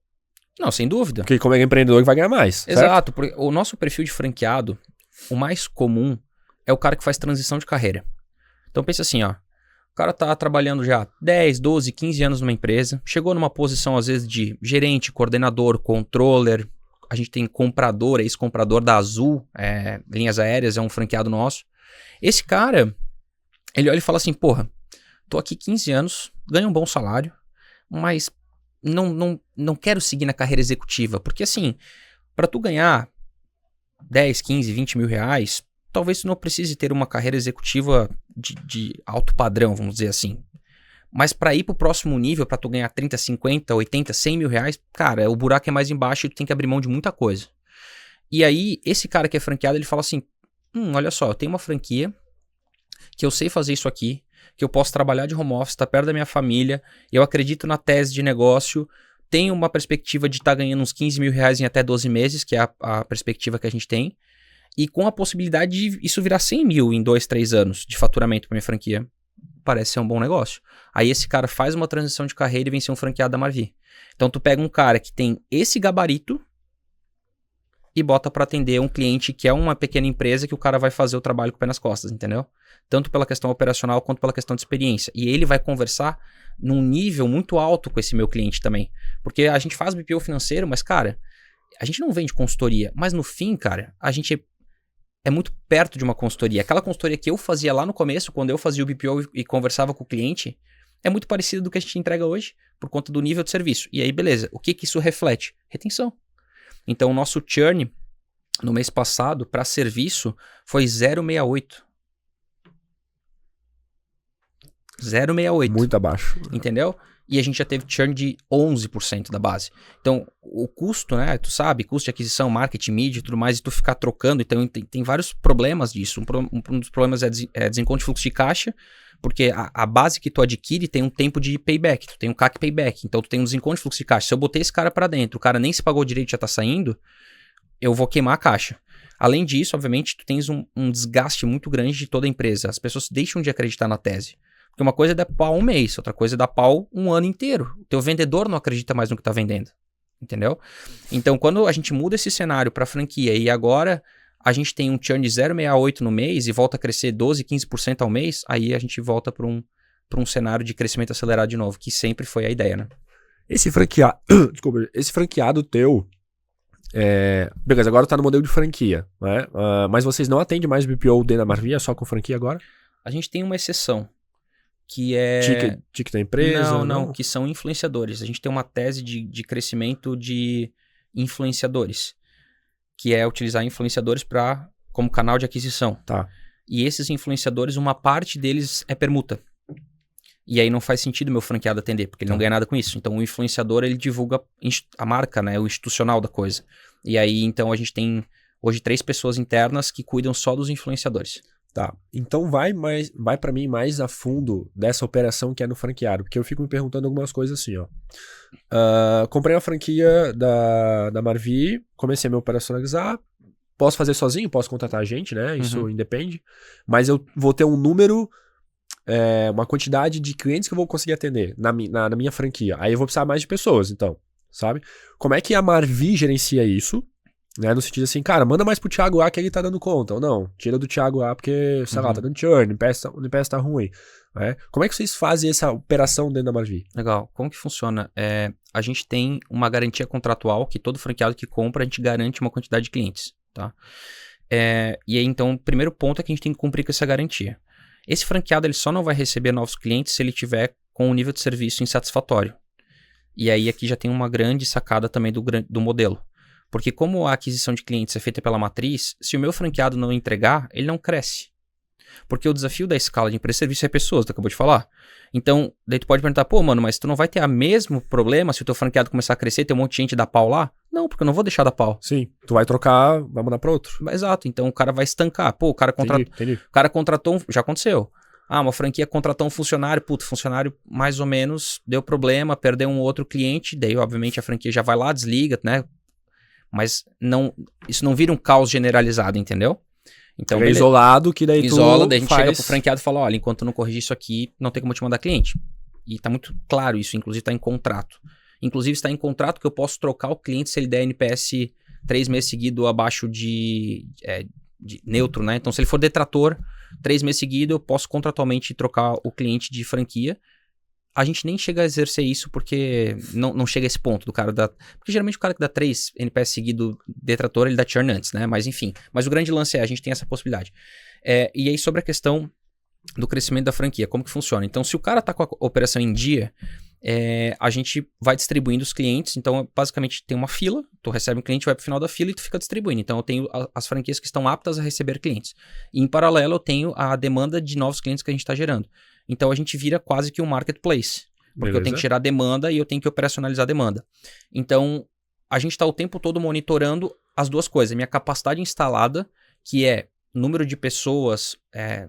Não, sem dúvida. Porque como é empreendedor, ele vai ganhar mais. Exato. Porque o nosso perfil de franqueado... O mais comum é o cara que faz transição de carreira. Então pensa assim, ó. O cara tá trabalhando já 10, 12, 15 anos numa empresa. Chegou numa posição, às vezes, de gerente, coordenador, controller. A gente tem comprador, ex-comprador da Azul, linhas aéreas, é um franqueado nosso. Esse cara, ele olha e fala assim, porra, tô aqui 15 anos, ganho um bom salário, mas não quero seguir na carreira executiva. Porque assim, pra tu ganhar 10, 15, 20 mil reais, talvez tu não precise ter uma carreira executiva de alto padrão, vamos dizer assim. Mas para ir pro próximo nível, para tu ganhar 30, 50, 80, 100 mil reais, cara, o buraco é mais embaixo e tu tem que abrir mão de muita coisa. E aí, esse cara que é franqueado, ele fala assim, olha só, eu tenho uma franquia que eu sei fazer isso aqui, que eu posso trabalhar de home office, tá perto da minha família, eu acredito na tese de negócio, tenho uma perspectiva de estar ganhando uns 15 mil reais em até 12 meses, que é a perspectiva que a gente tem, e com a possibilidade de isso virar 100 mil em 2, 3 anos de faturamento para minha franquia. Parece ser um bom negócio. Aí esse cara faz uma transição de carreira e vem ser um franqueado da Marvi. Então tu pega um cara que tem esse gabarito e bota para atender um cliente que é uma pequena empresa que o cara vai fazer o trabalho com o pé nas costas, entendeu? Tanto pela questão operacional quanto pela questão de experiência. E ele vai conversar num nível muito alto com esse meu cliente também. Porque a gente faz BPO financeiro, mas, cara, A gente não vende consultoria, mas no fim, cara, a gente é muito perto de uma consultoria. Aquela consultoria que eu fazia lá no começo, quando eu fazia o BPO e conversava com o cliente, é muito parecido do que a gente entrega hoje, por conta do nível de serviço. E aí, beleza, o que isso reflete? Retenção. Então, o nosso churn, no mês passado, para serviço, foi 0,68. 0,68. Muito abaixo. Entendeu? E a gente já teve churn de 11% da base. Então, o custo, né? Tu sabe, custo de aquisição, marketing, mídia e tudo mais, e tu ficar trocando. Então, tem vários problemas disso. Um dos problemas é desencontro de fluxo de caixa, porque a base que tu adquire tem um tempo de payback. Tu tem um CAC payback. Então, tu tem um desencontro de fluxo de caixa. Se eu botei esse cara para dentro, o cara nem se pagou direito e já tá saindo, eu vou queimar a caixa. Além disso, obviamente, tu tens um desgaste muito grande de toda a empresa. As pessoas deixam de acreditar na tese. Porque uma coisa é dar pau um mês, outra coisa é dar pau um ano inteiro. O teu vendedor não acredita mais no que tá vendendo. Entendeu? Então, quando a gente muda esse cenário para franquia e agora a gente tem um churn de 0,68 no mês e volta a crescer 12, 15% ao mês, aí a gente volta para um cenário de crescimento acelerado de novo, que sempre foi a ideia, né? Esse franqueado teu, beleza, agora tá no modelo de franquia, né? Mas vocês não atendem mais BPO dentro da Marvia, só com franquia agora? A gente tem uma exceção, que é... Ticket da empresa? Não, que são influenciadores. A gente tem uma tese de crescimento de influenciadores, que é utilizar influenciadores como canal de aquisição. Tá. E esses influenciadores, uma parte deles é permuta. E aí não faz sentido meu franqueado atender, porque ele não ganha nada com isso. Então o influenciador, ele divulga a marca, né, o institucional da coisa. E aí, então, a gente tem hoje 3 pessoas internas que cuidam só dos influenciadores. Tá, então vai para mim mais a fundo dessa operação que é no franqueado, porque eu fico me perguntando algumas coisas assim, ó. Comprei a franquia da Marvi, comecei a me operacionalizar, posso fazer sozinho, posso contratar gente, né? Isso independe, mas eu vou ter um número, uma quantidade de clientes que eu vou conseguir atender na minha franquia. Aí eu vou precisar mais de pessoas, então, sabe? Como é que a Marvi gerencia isso? Né, no sentido assim, cara, manda mais pro Thiago A que ele tá dando conta, ou não, tira do Thiago A porque, sei lá, tá dando churn, o NPS tá ruim, né? Como é que vocês fazem essa operação dentro da Marvi? Legal, como que funciona? A gente tem uma garantia contratual que todo franqueado que compra, a gente garante uma quantidade de clientes, tá? E aí, então, o primeiro ponto é que a gente tem que cumprir com essa garantia. Esse franqueado, ele só não vai receber novos clientes se ele tiver com um nível de serviço insatisfatório. E aí, aqui já tem uma grande sacada também do modelo. Porque como a aquisição de clientes é feita pela matriz, se o meu franqueado não entregar, ele não cresce. Porque o desafio da escala de empresa e serviço é pessoas, tu acabou de falar. Então, daí tu pode perguntar, pô, mano, mas tu não vai ter o mesmo problema se o teu franqueado começar a crescer e ter um monte de gente dar pau lá? Não, porque eu não vou deixar dar pau. Sim, tu vai trocar, vai mandar pra outro. Exato, então o cara vai estancar. Pô, o cara contratou, já aconteceu. Uma franquia contratou um funcionário, funcionário mais ou menos deu problema, perdeu um outro cliente, daí obviamente a franquia já vai lá, desliga, né? Mas isso não vira um caos generalizado, entendeu? Então, isolado, que daí daí a gente chega pro franqueado e fala, olha, enquanto eu não corrigir isso aqui, não tem como te mandar cliente. E tá muito claro isso, inclusive tá em contrato. Inclusive está em contrato que eu posso trocar o cliente se ele der NPS 3 meses seguidos abaixo de neutro, né? Então, se ele for detrator, 3 meses seguidos, eu posso contratualmente trocar o cliente de franquia. A gente nem chega a exercer isso porque não chega a esse ponto do cara Porque geralmente o cara que dá 3 NPS seguido detrator, ele dá churn antes, né? Mas enfim. Mas o grande lance a gente tem essa possibilidade. E aí sobre a questão do crescimento da franquia, como que funciona? Então se o cara tá com a operação em dia, a gente vai distribuindo os clientes. Então basicamente tem uma fila, tu recebe um cliente, vai pro final da fila e tu fica distribuindo. Então eu tenho as franquias que estão aptas a receber clientes. E em paralelo eu tenho a demanda de novos clientes que a gente está gerando. Então a gente vira quase que um marketplace, porque eu tenho que gerar demanda e eu tenho que operacionalizar a demanda. Então a gente está o tempo todo monitorando as duas coisas. Minha capacidade instalada, que é número de pessoas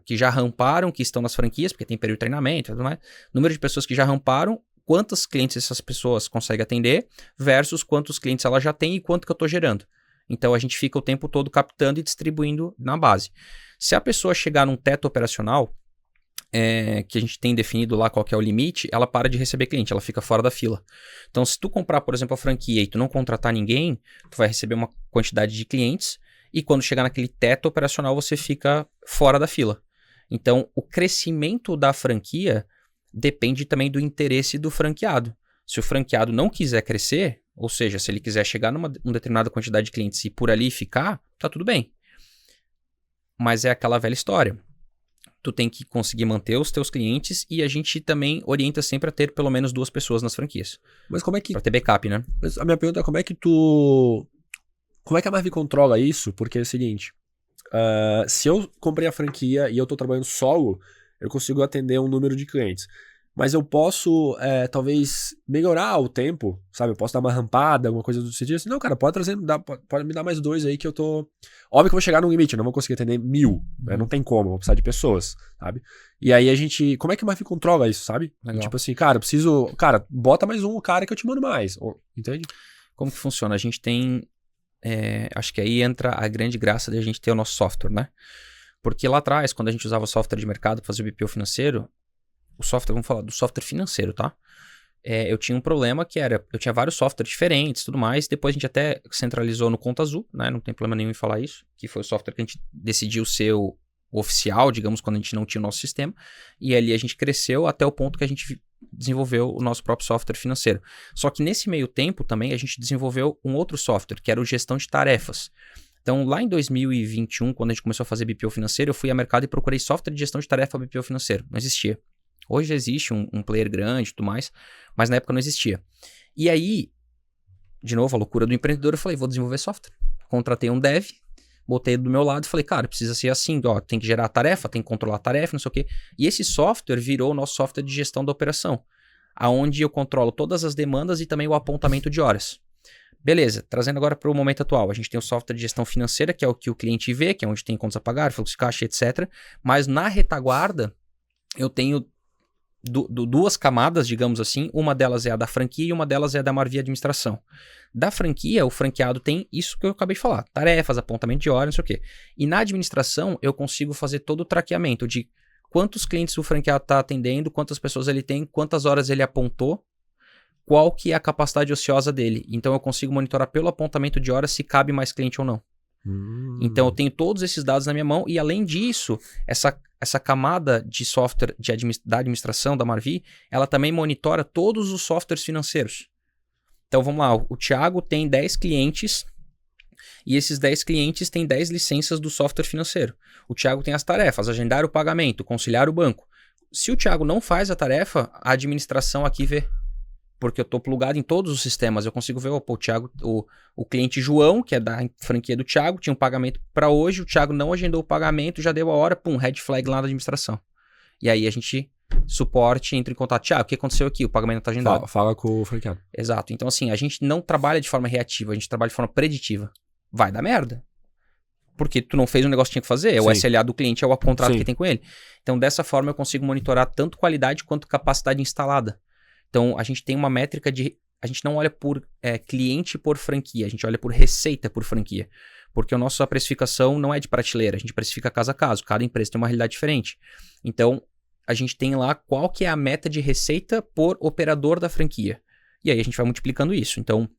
que já ramparam, que estão nas franquias, porque tem período de treinamento e tudo mais. Número de pessoas que já ramparam, quantos clientes essas pessoas conseguem atender, versus quantos clientes ela já tem e quanto que eu estou gerando. Então a gente fica o tempo todo captando e distribuindo na base. Se a pessoa chegar num teto operacional, que a gente tem definido lá qual que é o limite, ela para de receber cliente, ela fica fora da fila. Então, se tu comprar, por exemplo, a franquia e tu não contratar ninguém, tu vai receber uma quantidade de clientes e quando chegar naquele teto operacional, você fica fora da fila. Então, o crescimento da franquia depende também do interesse do franqueado. Se o franqueado não quiser crescer, Ou seja, se ele quiser chegar numa determinada quantidade de clientes e por ali ficar, tá tudo bem. Mas é aquela velha história. Tu tem que conseguir manter os teus clientes e a gente também orienta sempre a ter pelo menos 2 pessoas nas franquias. Mas como é que... Pra ter backup, né? Mas a minha pergunta é como é que tu... Como é que a Marvi controla isso? Porque é o seguinte, se eu comprei a franquia e eu tô trabalhando solo, eu consigo atender um número de clientes. Mas eu posso, talvez, melhorar o tempo, sabe? Eu posso dar uma rampada, alguma coisa do sentido assim. Não, cara, pode trazer, pode me dar mais 2 aí que eu tô... Óbvio que eu vou chegar no limite, eu não vou conseguir atender 1000, né? Não tem como, eu vou precisar de pessoas, sabe? E aí a gente... Como é que a Marvi controla isso, sabe? Legal. Tipo assim, cara, eu preciso... Cara, bota mais um cara que eu te mando mais. Entende? Como que funciona? A gente tem... acho que aí entra a grande graça de a gente ter o nosso software, né? Porque lá atrás, quando a gente usava software de mercado para fazer o BPO financeiro, o software, vamos falar do software financeiro, tá? Eu tinha um problema que era, eu tinha vários softwares diferentes e tudo mais, depois a gente até centralizou no Conta Azul, né? Não tem problema nenhum em falar isso, que foi o software que a gente decidiu ser o oficial, digamos, quando a gente não tinha o nosso sistema, e ali a gente cresceu até o ponto que a gente desenvolveu o nosso próprio software financeiro. Só que nesse meio tempo também a gente desenvolveu um outro software, que era o gestão de tarefas. Então, lá em 2021, quando a gente começou a fazer BPO financeiro, eu fui ao mercado e procurei software de gestão de tarefa BPO financeiro. Não existia. Hoje já existe um player grande e tudo mais, mas na época não existia. E aí, de novo, a loucura do empreendedor, eu falei, vou desenvolver software. Contratei um dev, botei ele do meu lado e falei, cara, precisa ser assim, ó, tem que gerar a tarefa, tem que controlar a tarefa, não sei o quê. E esse software virou o nosso software de gestão da operação, aonde eu controlo todas as demandas e também o apontamento de horas. Beleza, trazendo agora para o momento atual, a gente tem o software de gestão financeira, que é o que o cliente vê, que é onde tem contas a pagar, fluxo de caixa, etc. Mas na retaguarda, eu tenho 2 camadas, digamos assim, uma delas é a da franquia e uma delas é a da Marvi Administração. Da franquia, o franqueado tem isso que eu acabei de falar, tarefas, apontamento de hora, não sei o quê. E na administração, eu consigo fazer todo o traqueamento de quantos clientes o franqueado está atendendo, quantas pessoas ele tem, quantas horas ele apontou, qual que é a capacidade ociosa dele. Então eu consigo monitorar pelo apontamento de horas se cabe mais cliente ou não. Então eu tenho todos esses dados na minha mão e além disso, essa camada de software da administração da Marvi, ela também monitora todos os softwares financeiros. Então vamos lá, o Thiago tem 10 clientes e esses 10 clientes têm 10 licenças do software financeiro. O Thiago tem as tarefas, agendar o pagamento, conciliar o banco. Se o Thiago não faz a tarefa, a administração aqui vê. Porque eu estou plugado em todos os sistemas, eu consigo ver, o Thiago, o cliente João, que é da franquia do Thiago, tinha um pagamento para hoje, o Thiago não agendou o pagamento, já deu a hora, pum, red flag lá na administração. E aí a gente, suporte, entra em contato, Thiago, o que aconteceu aqui? O pagamento não está agendado. Fala com o franqueado. Exato, então assim, a gente não trabalha de forma reativa, a gente trabalha de forma preditiva. Vai dar merda. Porque tu não fez o negócio que tinha que fazer, é o SLA do cliente, é o contrato que tem com ele. Então dessa forma eu consigo monitorar tanto qualidade quanto capacidade instalada. Então, a gente tem uma métrica de... A gente não olha por cliente por franquia, a gente olha por receita por franquia. Porque a nossa precificação não é de prateleira, a gente precifica caso a caso. Cada empresa tem uma realidade diferente. Então, a gente tem lá qual que é a meta de receita por operador da franquia. E aí a gente vai multiplicando isso. Então,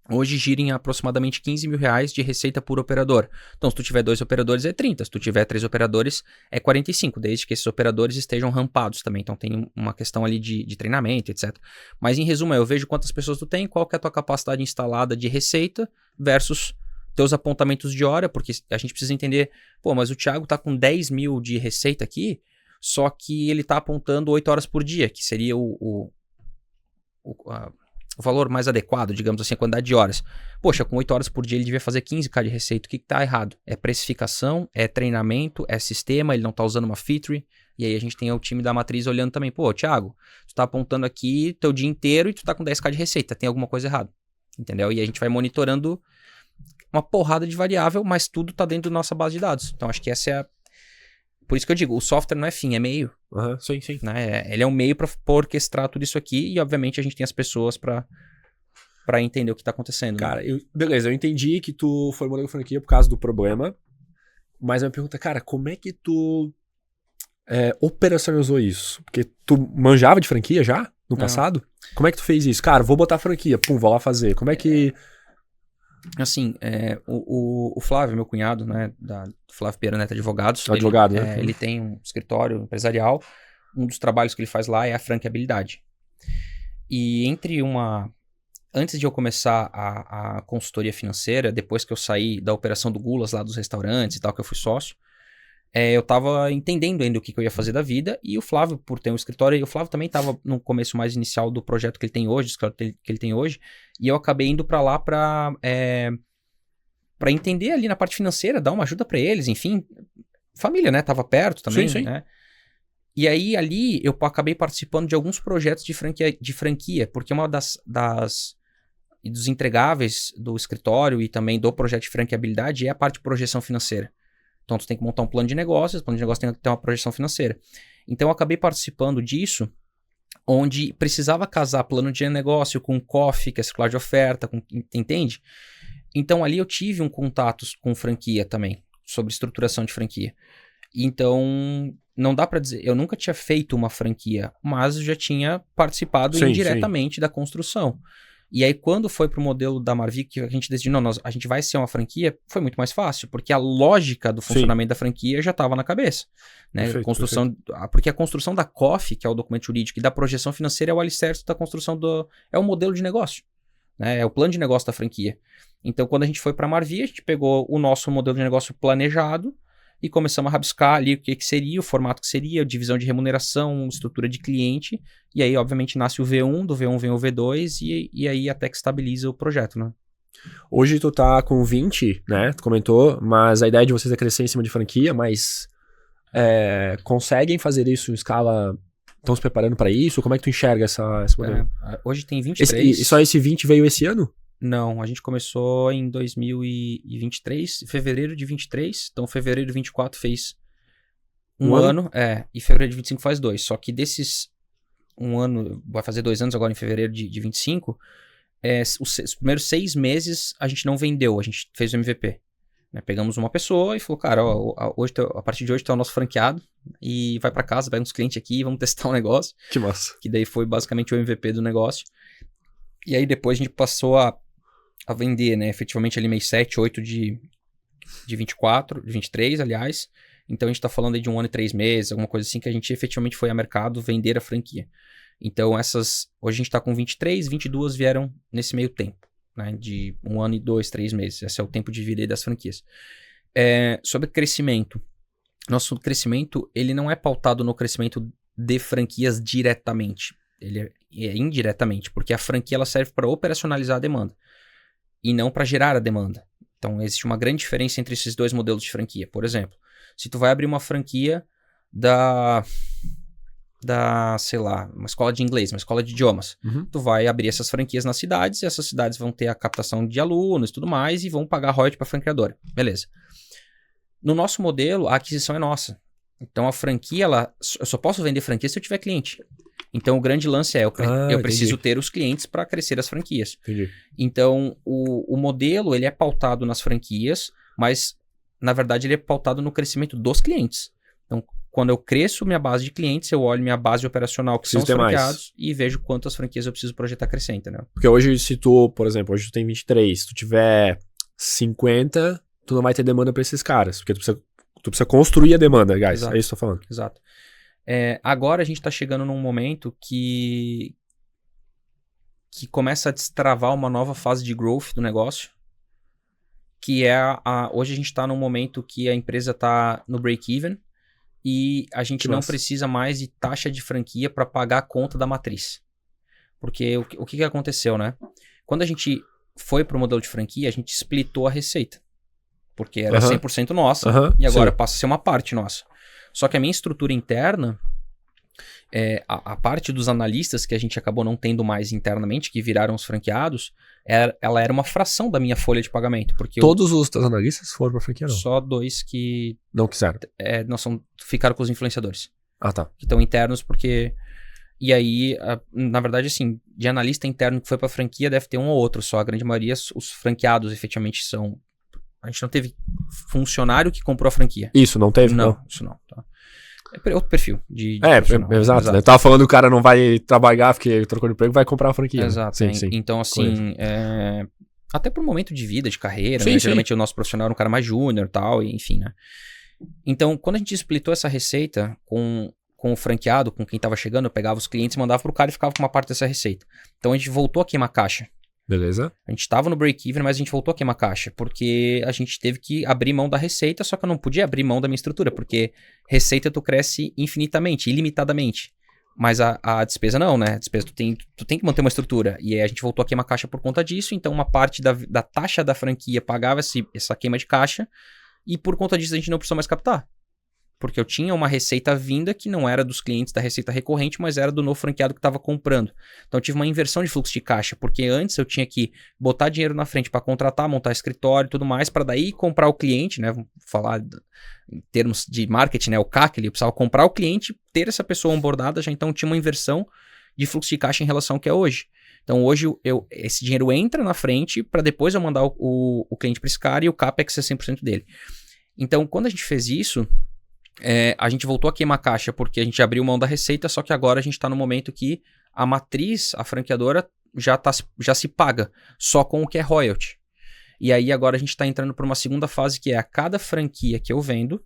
hoje gira em aproximadamente R$15 mil de receita por operador. Então, se tu tiver 2 operadores é 30, se tu tiver 3 operadores é 45, desde que esses operadores estejam rampados também. Então, tem uma questão ali de treinamento, etc. Mas, em resumo, eu vejo quantas pessoas tu tem, qual que é a tua capacidade instalada de receita versus teus apontamentos de hora, porque a gente precisa entender, pô, mas o Thiago tá com 10 mil de receita aqui, só que ele tá apontando 8 horas por dia, que seria o valor mais adequado, digamos assim, a quantidade de horas. Poxa, com 8 horas por dia ele devia fazer 15k de receita. O que tá errado? É precificação, é treinamento, é sistema, ele não tá usando uma feature. E aí a gente tem o time da matriz olhando também. Pô, Thiago, tu tá apontando aqui teu dia inteiro e tu tá com 10k de receita. Tem alguma coisa errada. Entendeu? E a gente vai monitorando uma porrada de variável, mas tudo tá dentro da nossa base de dados. Então acho que essa é a... Por isso que eu digo, o software não é fim, é meio. Sim. Né? Ele é um meio para orquestrar tudo isso aqui e, obviamente, a gente tem as pessoas para entender o que tá acontecendo. Cara, beleza, eu entendi que tu foi mudando a franquia por causa do problema, mas a minha pergunta, cara, como é que tu operacionalizou isso? Porque tu manjava de franquia já no passado? Como é que tu fez isso? Cara, vou botar a franquia, pum, vou lá fazer. Como é que... Assim, o Flávio, meu cunhado, né, do Flávio Pereira Neto Advogados. Advogado, né? Ele tem um escritório empresarial. Um dos trabalhos que ele faz lá é a franqueabilidade. E entre antes de eu começar a consultoria financeira, depois que eu saí da operação do Gulas, lá dos restaurantes e tal, que eu fui sócio, eu tava entendendo ainda o que eu ia fazer da vida, e o Flávio, por ter um escritório, e o Flávio também tava no começo mais inicial do projeto que ele tem hoje, do escritório que ele tem hoje, e eu acabei indo pra lá pra entender ali na parte financeira, dar uma ajuda pra eles, enfim, família, né, tava perto também, sim. né. E aí, ali, eu acabei participando de alguns projetos de franquia, porque uma dos entregáveis do escritório e também do projeto de franqueabilidade é a parte de projeção financeira. Então, tu tem que montar um plano de negócios, o plano de negócio tem que ter uma projeção financeira. Então, eu acabei participando disso, onde precisava casar plano de negócio com COF, que é circular de oferta, entende? Então, ali eu tive um contato com franquia também, sobre estruturação de franquia. Então, não dá pra dizer, eu nunca tinha feito uma franquia, mas eu já tinha participado indiretamente da construção. E aí, quando foi pro modelo da Marvi, que a gente decidiu, não, a gente vai ser uma franquia, foi muito mais fácil, porque a lógica do funcionamento da franquia já estava na cabeça. Né? Perfeito. Porque a construção da COF, que é o documento jurídico, e da projeção financeira é o alicerce da construção é o modelo de negócio. Né? É o plano de negócio da franquia. Então, quando a gente foi pra Marvi, a gente pegou o nosso modelo de negócio planejado, e começamos a rabiscar ali o que seria, o formato que seria, divisão de remuneração, estrutura de cliente, e aí, obviamente, nasce o V1, do V1 vem o V2, e aí até que estabiliza o projeto, né? Hoje tu tá com 20, né? Tu comentou, mas a ideia de vocês é crescer em cima de franquia, mas conseguem fazer isso em escala... Estão se preparando para isso? Como é que tu enxerga esse modelo? Hoje tem 23... E só esse 20 veio esse ano? Não, a gente começou em 2023, fevereiro de 23, então fevereiro de 24 fez um ano, e fevereiro de 25 faz 2, só que desses um ano, vai fazer 2 anos agora em fevereiro de 25, os primeiros 6 meses a gente não vendeu, a gente fez o MVP, né? Pegamos uma pessoa e falou, cara, hoje, a partir de hoje tu é o nosso franqueado, e vai pra casa, vai uns clientes aqui, vamos testar um negócio. Que massa. Que daí foi basicamente o MVP do negócio, e aí depois a gente passou a vender, né, efetivamente ali mês 7, 8 de 24, de 23, aliás. Então a gente tá falando aí de 1 ano e 3 meses, alguma coisa assim, que a gente efetivamente foi a mercado vender a franquia. Então hoje a gente tá com 23, 22 vieram nesse meio tempo, né, de 1 ano e 2, 3 meses. Esse é o tempo de vida aí das franquias. Sobre crescimento. Nosso crescimento, ele não é pautado no crescimento de franquias diretamente. Ele é indiretamente, porque a franquia ela serve para operacionalizar a demanda e não para gerar a demanda. Então, existe uma grande diferença entre esses dois modelos de franquia. Por exemplo, se tu vai abrir uma franquia sei lá, uma escola de inglês, uma escola de idiomas, tu vai abrir essas franquias nas cidades, e essas cidades vão ter a captação de alunos e tudo mais, e vão pagar royalties para a franqueadora. Beleza. No nosso modelo, a aquisição é nossa. Então, a franquia, eu só posso vender franquia se eu tiver cliente. Então, o grande lance eu preciso ter os clientes para crescer as franquias. Entendi. Então, o modelo, ele é pautado nas franquias, mas, na verdade, ele é pautado no crescimento dos clientes. Então, quando eu cresço minha base de clientes, eu olho minha base operacional, que são os franqueados, e vejo quantas franquias eu preciso projetar crescer, entendeu? Porque hoje, se tu, por exemplo, hoje tu tem 23, se tu tiver 50, tu não vai ter demanda para esses caras, porque tu precisa construir a demanda, guys. Exato. É isso que eu tô falando. Exato. Agora a gente está chegando num momento que começa a destravar uma nova fase de growth do negócio, que hoje a gente está num momento que a empresa está no break-even e a gente não precisa mais de taxa de franquia para pagar a conta da matriz. Porque o que aconteceu, né? Quando a gente foi para o modelo de franquia, a gente splitou a receita, porque era 100% nossa e agora passa a ser uma parte nossa. Só que a minha estrutura interna, a parte dos analistas que a gente acabou não tendo mais internamente, que viraram os franqueados, ela era uma fração da minha folha de pagamento. Porque todos os analistas foram para franquia, não? Só 2 que... Não quiseram. Ficaram com os influenciadores. Ah, tá. Que estão internos porque... E aí, na verdade, assim, de analista interno que foi para franquia, deve ter um ou outro só. A grande maioria, os franqueados efetivamente são... A gente não teve funcionário que comprou a franquia. Isso, não teve? Não, isso não. Tá. É outro perfil de exato. Né? Eu tava falando, o cara não vai trabalhar porque trocou de emprego, vai comprar a franquia. Exato. Né? Sim. Então, assim, até por momento de vida, de carreira, né? Geralmente o nosso profissional era um cara mais júnior e tal, enfim, né? Então, quando a gente splitou essa receita com o franqueado, com quem tava chegando, eu pegava os clientes, mandava pro cara e ficava com uma parte dessa receita. Então, a gente voltou a queimar caixa. Beleza. A gente estava no break-even, mas a gente voltou a queimar caixa, porque a gente teve que abrir mão da receita, só que eu não podia abrir mão da minha estrutura, porque receita tu cresce infinitamente, ilimitadamente. Mas a despesa não, né? A despesa tu tem que manter uma estrutura. E aí a gente voltou a queimar caixa por conta disso, então uma parte da taxa da franquia pagava essa queima de caixa, e por conta disso a gente não precisou mais captar. Porque eu tinha uma receita vinda que não era dos clientes da receita recorrente, mas era do novo franqueado que estava comprando. Então eu tive uma inversão de fluxo de caixa, porque antes eu tinha que botar dinheiro na frente para contratar, montar escritório e tudo mais, para daí comprar o cliente, né? Vamos falar em termos de marketing, né? O CAC, eu precisava comprar o cliente, ter essa pessoa onboardada, já então tinha uma inversão de fluxo de caixa em relação ao que é hoje. Então hoje esse dinheiro entra na frente para depois eu mandar o cliente para esse cara e o CAPEX é 100% dele. Então quando a gente fez isso, a gente voltou a queimar caixa porque a gente abriu mão da receita, só que agora a gente está no momento que a matriz, a franqueadora, já se paga só com o que é royalty. E aí agora a gente está entrando para uma segunda fase que é a cada franquia que eu vendo,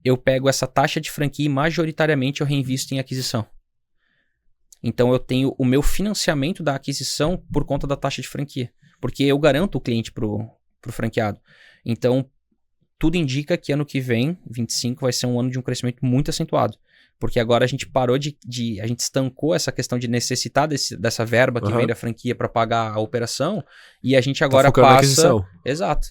eu pego essa taxa de franquia e majoritariamente eu reinvisto em aquisição. Então eu tenho o meu financiamento da aquisição por conta da taxa de franquia, porque eu garanto o cliente pro franqueado. Então tudo indica que ano que vem, 25, vai ser um ano de um crescimento muito acentuado. Porque agora a gente parou a gente estancou essa questão de necessitar dessa verba que vem da franquia para pagar a operação. E a gente agora passa... na aquisição. Exato.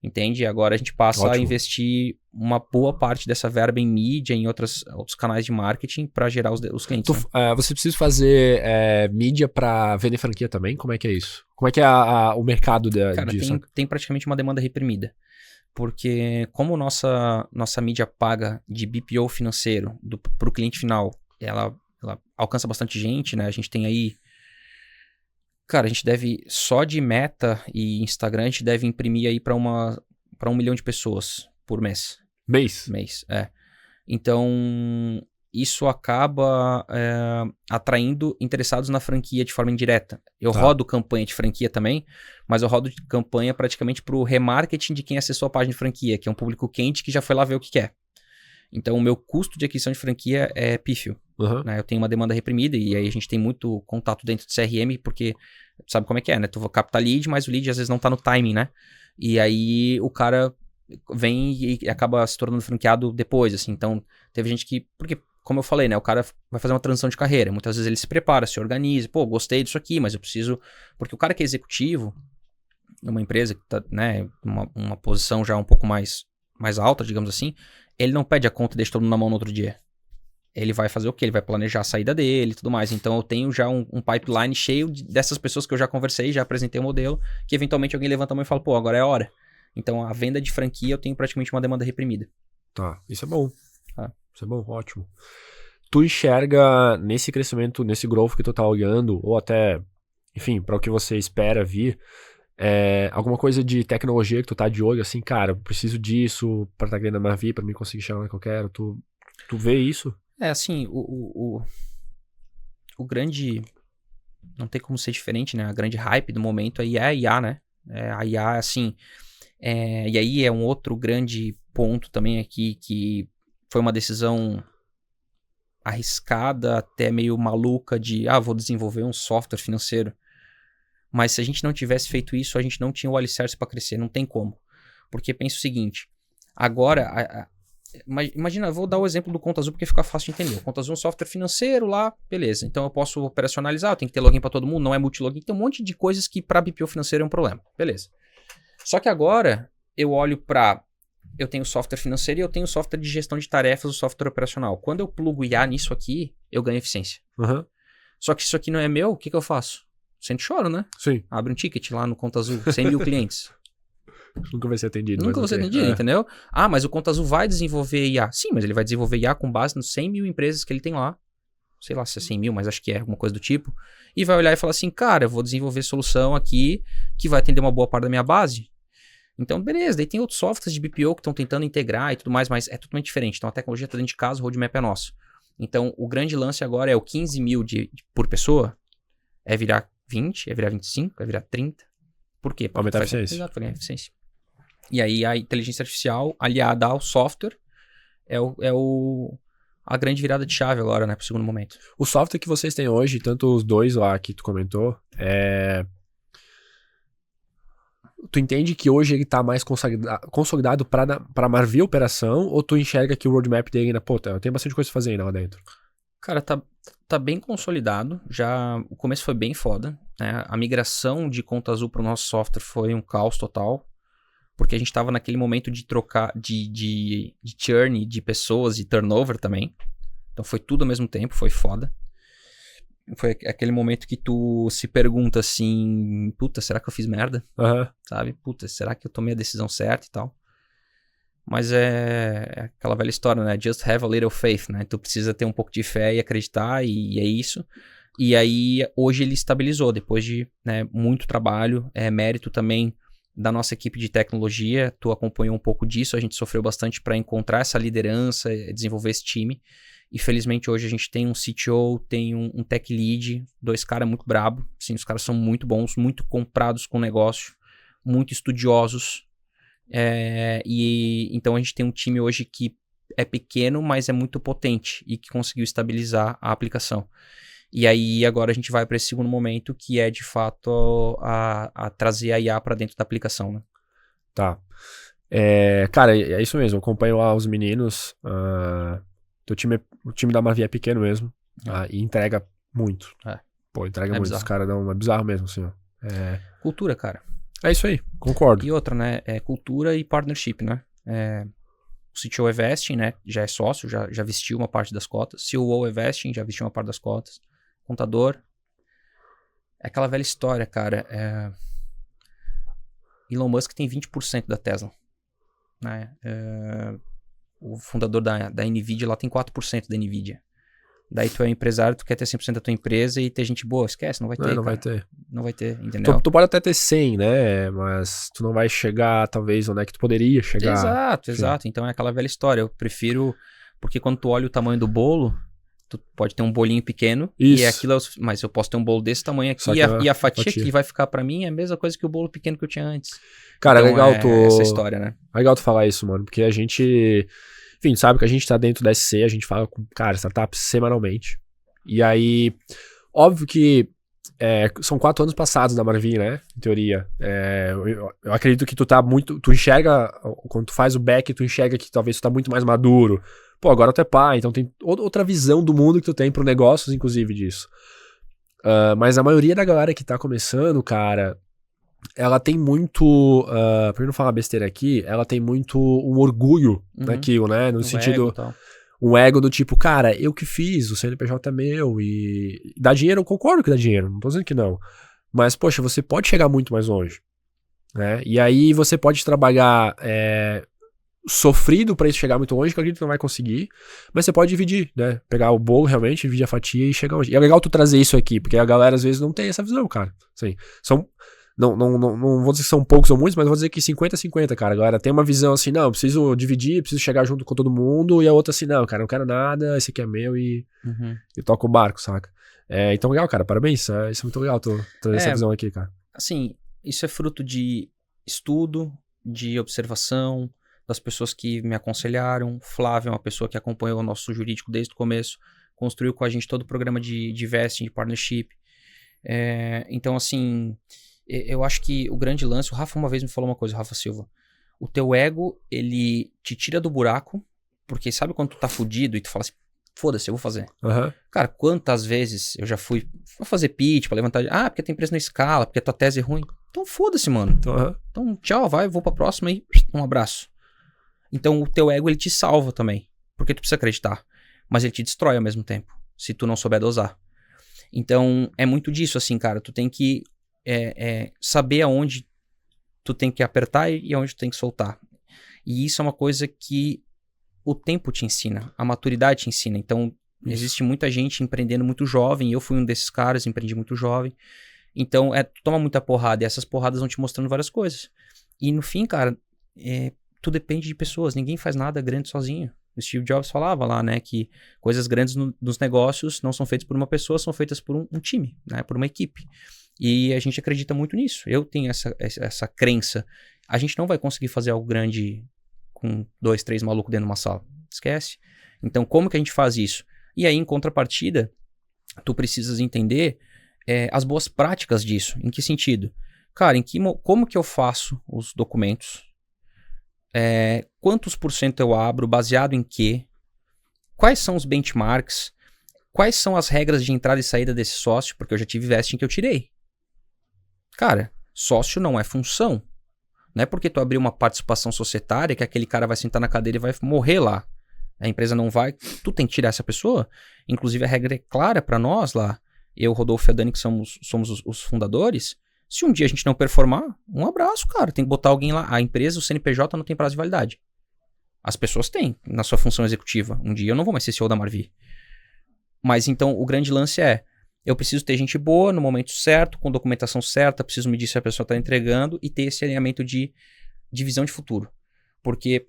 Entende? Agora a gente passa a investir uma boa parte dessa verba em mídia, em outros canais de marketing para gerar os clientes. Né? Você precisa fazer mídia para vender franquia também? Como é que é isso? Como é que é o mercado disso? Cara, tem praticamente uma demanda reprimida. Porque como nossa mídia paga de BPO financeiro para o cliente final, ela alcança bastante gente, né? A gente tem aí... Cara, a gente deve... Só de Meta e Instagram, a gente deve imprimir aí para 1 milhão de pessoas por mês. Mês, é. Então, isso acaba atraindo interessados na franquia de forma indireta. Eu rodo campanha de franquia também, mas eu rodo campanha praticamente para o remarketing de quem acessou a página de franquia, que é um público quente que já foi lá ver o que quer. Então, o meu custo de aquisição de franquia é pífio. Né? Eu tenho uma demanda reprimida e aí a gente tem muito contato dentro do CRM, porque sabe como é que é, né? Tu capta lead, mas o lead às vezes não tá no timing, né? E aí o cara vem e acaba se tornando franqueado depois, assim. Então, teve gente que... Porque, como eu falei, né? O cara vai fazer uma transição de carreira. Muitas vezes ele se prepara, se organiza. Pô, gostei disso aqui, mas eu preciso... Porque o cara que é executivo, numa empresa que tá, né? Uma posição já um pouco mais alta, digamos assim, ele não pede a conta e deixa todo mundo na mão no outro dia. Ele vai fazer o quê? Ele vai planejar a saída dele e tudo mais. Então, eu tenho já um pipeline cheio dessas pessoas que eu já conversei, já apresentei o modelo, que eventualmente alguém levanta a mão e fala, pô, agora é a hora. Então, a venda de franquia, eu tenho praticamente uma demanda reprimida. Tá, isso é bom. Isso é bom, ótimo. Tu enxerga nesse crescimento, nesse growth que tu tá olhando, ou até, enfim, para o que você espera vir, alguma coisa de tecnologia que tu tá de olho, assim, cara, eu preciso disso pra tá ganhando a minha vida, pra mim conseguir chegar onde eu quero. Tu vê isso? Assim, o grande... Não tem como ser diferente, né? A grande hype do momento aí é a IA, né? A IA, assim... e aí é um outro grande ponto também aqui, que foi uma decisão arriscada, até meio maluca de, vou desenvolver um software financeiro. Mas se a gente não tivesse feito isso, a gente não tinha o alicerce para crescer, não tem como. Porque pensa o seguinte, agora... Imagina, eu vou dar o exemplo do Conta Azul porque fica fácil de entender. O Conta Azul é um software financeiro lá, beleza. Então eu posso operacionalizar, eu tenho que ter login para todo mundo, não é multilogin. Tem um monte de coisas que para BPO financeiro é um problema, beleza. Só que agora eu olho para... Eu tenho software financeiro e eu tenho software de gestão de tarefas, o software operacional. Quando eu plugo IA nisso aqui, eu ganho eficiência. Só que se isso aqui não é meu, o que eu faço? Sente choro, né? Sim. Abre um ticket lá no Conta Azul, 100 mil clientes. Nunca vai ser atendido. Nunca vai ser atendido, entendeu? Mas o Conta Azul vai desenvolver IA. Sim, mas ele vai desenvolver IA com base nos 100 mil empresas que ele tem lá. Sei lá se é 100 mil, mas acho que é alguma coisa do tipo. E vai olhar e falar assim, cara, eu vou desenvolver solução aqui que vai atender uma boa parte da minha base. Então, beleza. Daí tem outros softwares de BPO que estão tentando integrar e tudo mais, mas é totalmente diferente. Então, a tecnologia está dentro de casa, o roadmap é nosso. Então, o grande lance agora é o 15 mil por pessoa, é virar 20, é virar 25, é virar 30. Por quê? Para aumentar a eficiência. Exato, para ganhar eficiência. E aí a inteligência artificial aliada ao software é a grande virada de chave agora, né, para o segundo momento. O software que vocês têm hoje, tanto os dois lá que tu comentou, tu entende que hoje ele tá mais consolidado pra Marvia operação, ou tu enxerga que o roadmap dele ainda, pô, tem bastante coisa pra fazer ainda lá dentro? Cara, tá bem consolidado. Já o começo foi bem foda, né? A migração de Conta Azul pro nosso software foi um caos total, porque a gente tava naquele momento de trocar de churn de pessoas e turnover também. Então foi tudo ao mesmo tempo, foi foda. Foi aquele momento que tu se pergunta assim, puta, será que eu fiz merda? Sabe? Puta, será que eu tomei a decisão certa e tal? Mas é aquela velha história, né? Just have a little faith, né? Tu precisa ter um pouco de fé e acreditar, e é isso. E aí, hoje ele estabilizou, depois de, né, muito trabalho, mérito também da nossa equipe de tecnologia. Tu acompanhou um pouco disso, a gente sofreu bastante para encontrar essa liderança, desenvolver esse time. E felizmente hoje a gente tem um CTO, tem um tech lead, 2 caras muito brabo. Assim, os caras são muito bons, muito comprados com o negócio, muito estudiosos. E então a gente tem um time hoje que é pequeno, mas é muito potente e que conseguiu estabilizar a aplicação. E aí agora a gente vai para esse segundo momento, que é de fato a trazer a IA para dentro da aplicação, né? Tá. Cara, é isso mesmo. Eu acompanho lá os meninos. O time da Marvia é pequeno mesmo. E entrega muito. Pô, entrega muito. Bizarro. Os caras dão. É bizarro mesmo, assim, ó. Cultura, cara. É isso aí, concordo. E outra, né? Cultura e partnership, né? O CTO é vesting, né? Já é sócio, já vestiu uma parte das cotas. COO é vesting, já vestiu uma parte das cotas. Contador. É aquela velha história, cara. Elon Musk tem 20% da Tesla. Né? O fundador da NVIDIA lá tem 4% da NVIDIA. Daí tu é um empresário, tu quer ter 100% da tua empresa e ter gente boa. Esquece, não vai ter, Não vai ter. Não vai ter, entendeu? Tu pode até ter 100, né? Mas tu não vai chegar, talvez, onde é que tu poderia chegar. Exato. Então é aquela velha história. Eu prefiro... Porque quando tu olha o tamanho do bolo, tu pode ter um bolinho pequeno. Isso. E aquilo mas eu posso ter um bolo desse tamanho aqui. E a fatia que vai ficar pra mim é a mesma coisa que o bolo pequeno que eu tinha antes. Cara, então, legal essa história, né? Legal tu falar isso, mano. Porque a gente... Enfim, sabe que a gente tá dentro da SC, a gente fala com, cara, startups semanalmente. E aí, óbvio que são 4 anos passados na Marvin, né? Em teoria. Eu acredito que tu tá muito... Tu enxerga, quando tu faz o back, tu enxerga que talvez tu tá muito mais maduro. Pô, agora tu é pai, então tem outra visão do mundo que tu tem pro negócios, inclusive, disso. Mas a maioria da galera que tá começando, cara, ela tem muito... pra eu não falar besteira aqui, ela tem muito um orgulho naquilo, né? No sentido... Um ego do tipo, cara, eu que fiz, o CNPJ é meu e dá dinheiro, eu concordo que dá dinheiro, não tô dizendo que não. Mas, poxa, você pode chegar muito mais longe, né? E aí você pode trabalhar sofrido pra isso chegar muito longe, que eu acredito que não vai conseguir, mas você pode dividir, né? Pegar o bolo realmente, dividir a fatia e chegar longe. E é legal tu trazer isso aqui, porque a galera às vezes não tem essa visão, cara. Assim, não vou dizer que são poucos ou muitos, mas vou dizer que 50-50, cara. A galera tem uma visão assim, não, eu preciso dividir, preciso chegar junto com todo mundo, e a outra assim, não, cara, não quero nada, esse aqui é meu e toca o barco, saca? Então, legal, cara, parabéns, isso é muito legal tu trazer essa visão aqui, cara. Assim, isso é fruto de estudo, de observação, das pessoas que me aconselharam. Flávio é uma pessoa que acompanhou o nosso jurídico desde o começo, construiu com a gente todo o programa de vesting, de partnership. Então, assim... Eu acho que o grande lance, o Rafa uma vez me falou uma coisa, o Rafa Silva, o teu ego, ele te tira do buraco, porque sabe quando tu tá fudido e tu fala assim, foda-se, eu vou fazer. Cara, quantas vezes eu já fui fazer pitch pra levantar, porque tem preço na escala, porque a tua tese é ruim. Então foda-se, mano. Então tchau, vou pra próxima e um abraço. Então o teu ego, ele te salva também, porque tu precisa acreditar, mas ele te destrói ao mesmo tempo, se tu não souber dosar. Então é muito disso, assim, cara, tu tem que saber aonde tu tem que apertar e aonde tu tem que soltar. E isso é uma coisa que o tempo te ensina, a maturidade te ensina. Então, existe muita gente empreendendo muito jovem, eu fui um desses caras, empreendi muito jovem. Então, tu toma muita porrada e essas porradas vão te mostrando várias coisas. E no fim, cara, tu depende de pessoas, ninguém faz nada grande sozinho. O Steve Jobs falava lá, né, que coisas grandes nos negócios não são feitas por uma pessoa, são feitas por um time, né, por uma equipe. E a gente acredita muito nisso. Eu tenho essa crença. A gente não vai conseguir fazer algo grande com 2, 3 malucos dentro de uma sala. Esquece. Então, como que a gente faz isso? E aí, em contrapartida, tu precisas entender as boas práticas disso. Em que sentido? Cara, como que eu faço os documentos? Quantos por cento eu abro? Baseado em quê? Quais são os benchmarks? Quais são as regras de entrada e saída desse sócio? Porque eu já tive vesting que eu tirei. Cara, sócio não é função. Não é porque tu abriu uma participação societária que aquele cara vai sentar na cadeira e vai morrer lá. A empresa não vai... Tu tem que tirar essa pessoa. Inclusive, a regra é clara para nós lá. Eu, Rodolfo e a Dani, que somos os fundadores. Se um dia a gente não performar, um abraço, cara. Tem que botar alguém lá. A empresa, o CNPJ, não tem prazo de validade. As pessoas têm, na sua função executiva. Um dia eu não vou mais ser CEO da Marvi. Mas então, o grande lance é... Eu preciso ter gente boa no momento certo, com documentação certa, preciso medir se a pessoa está entregando e ter esse alinhamento de visão de futuro. Porque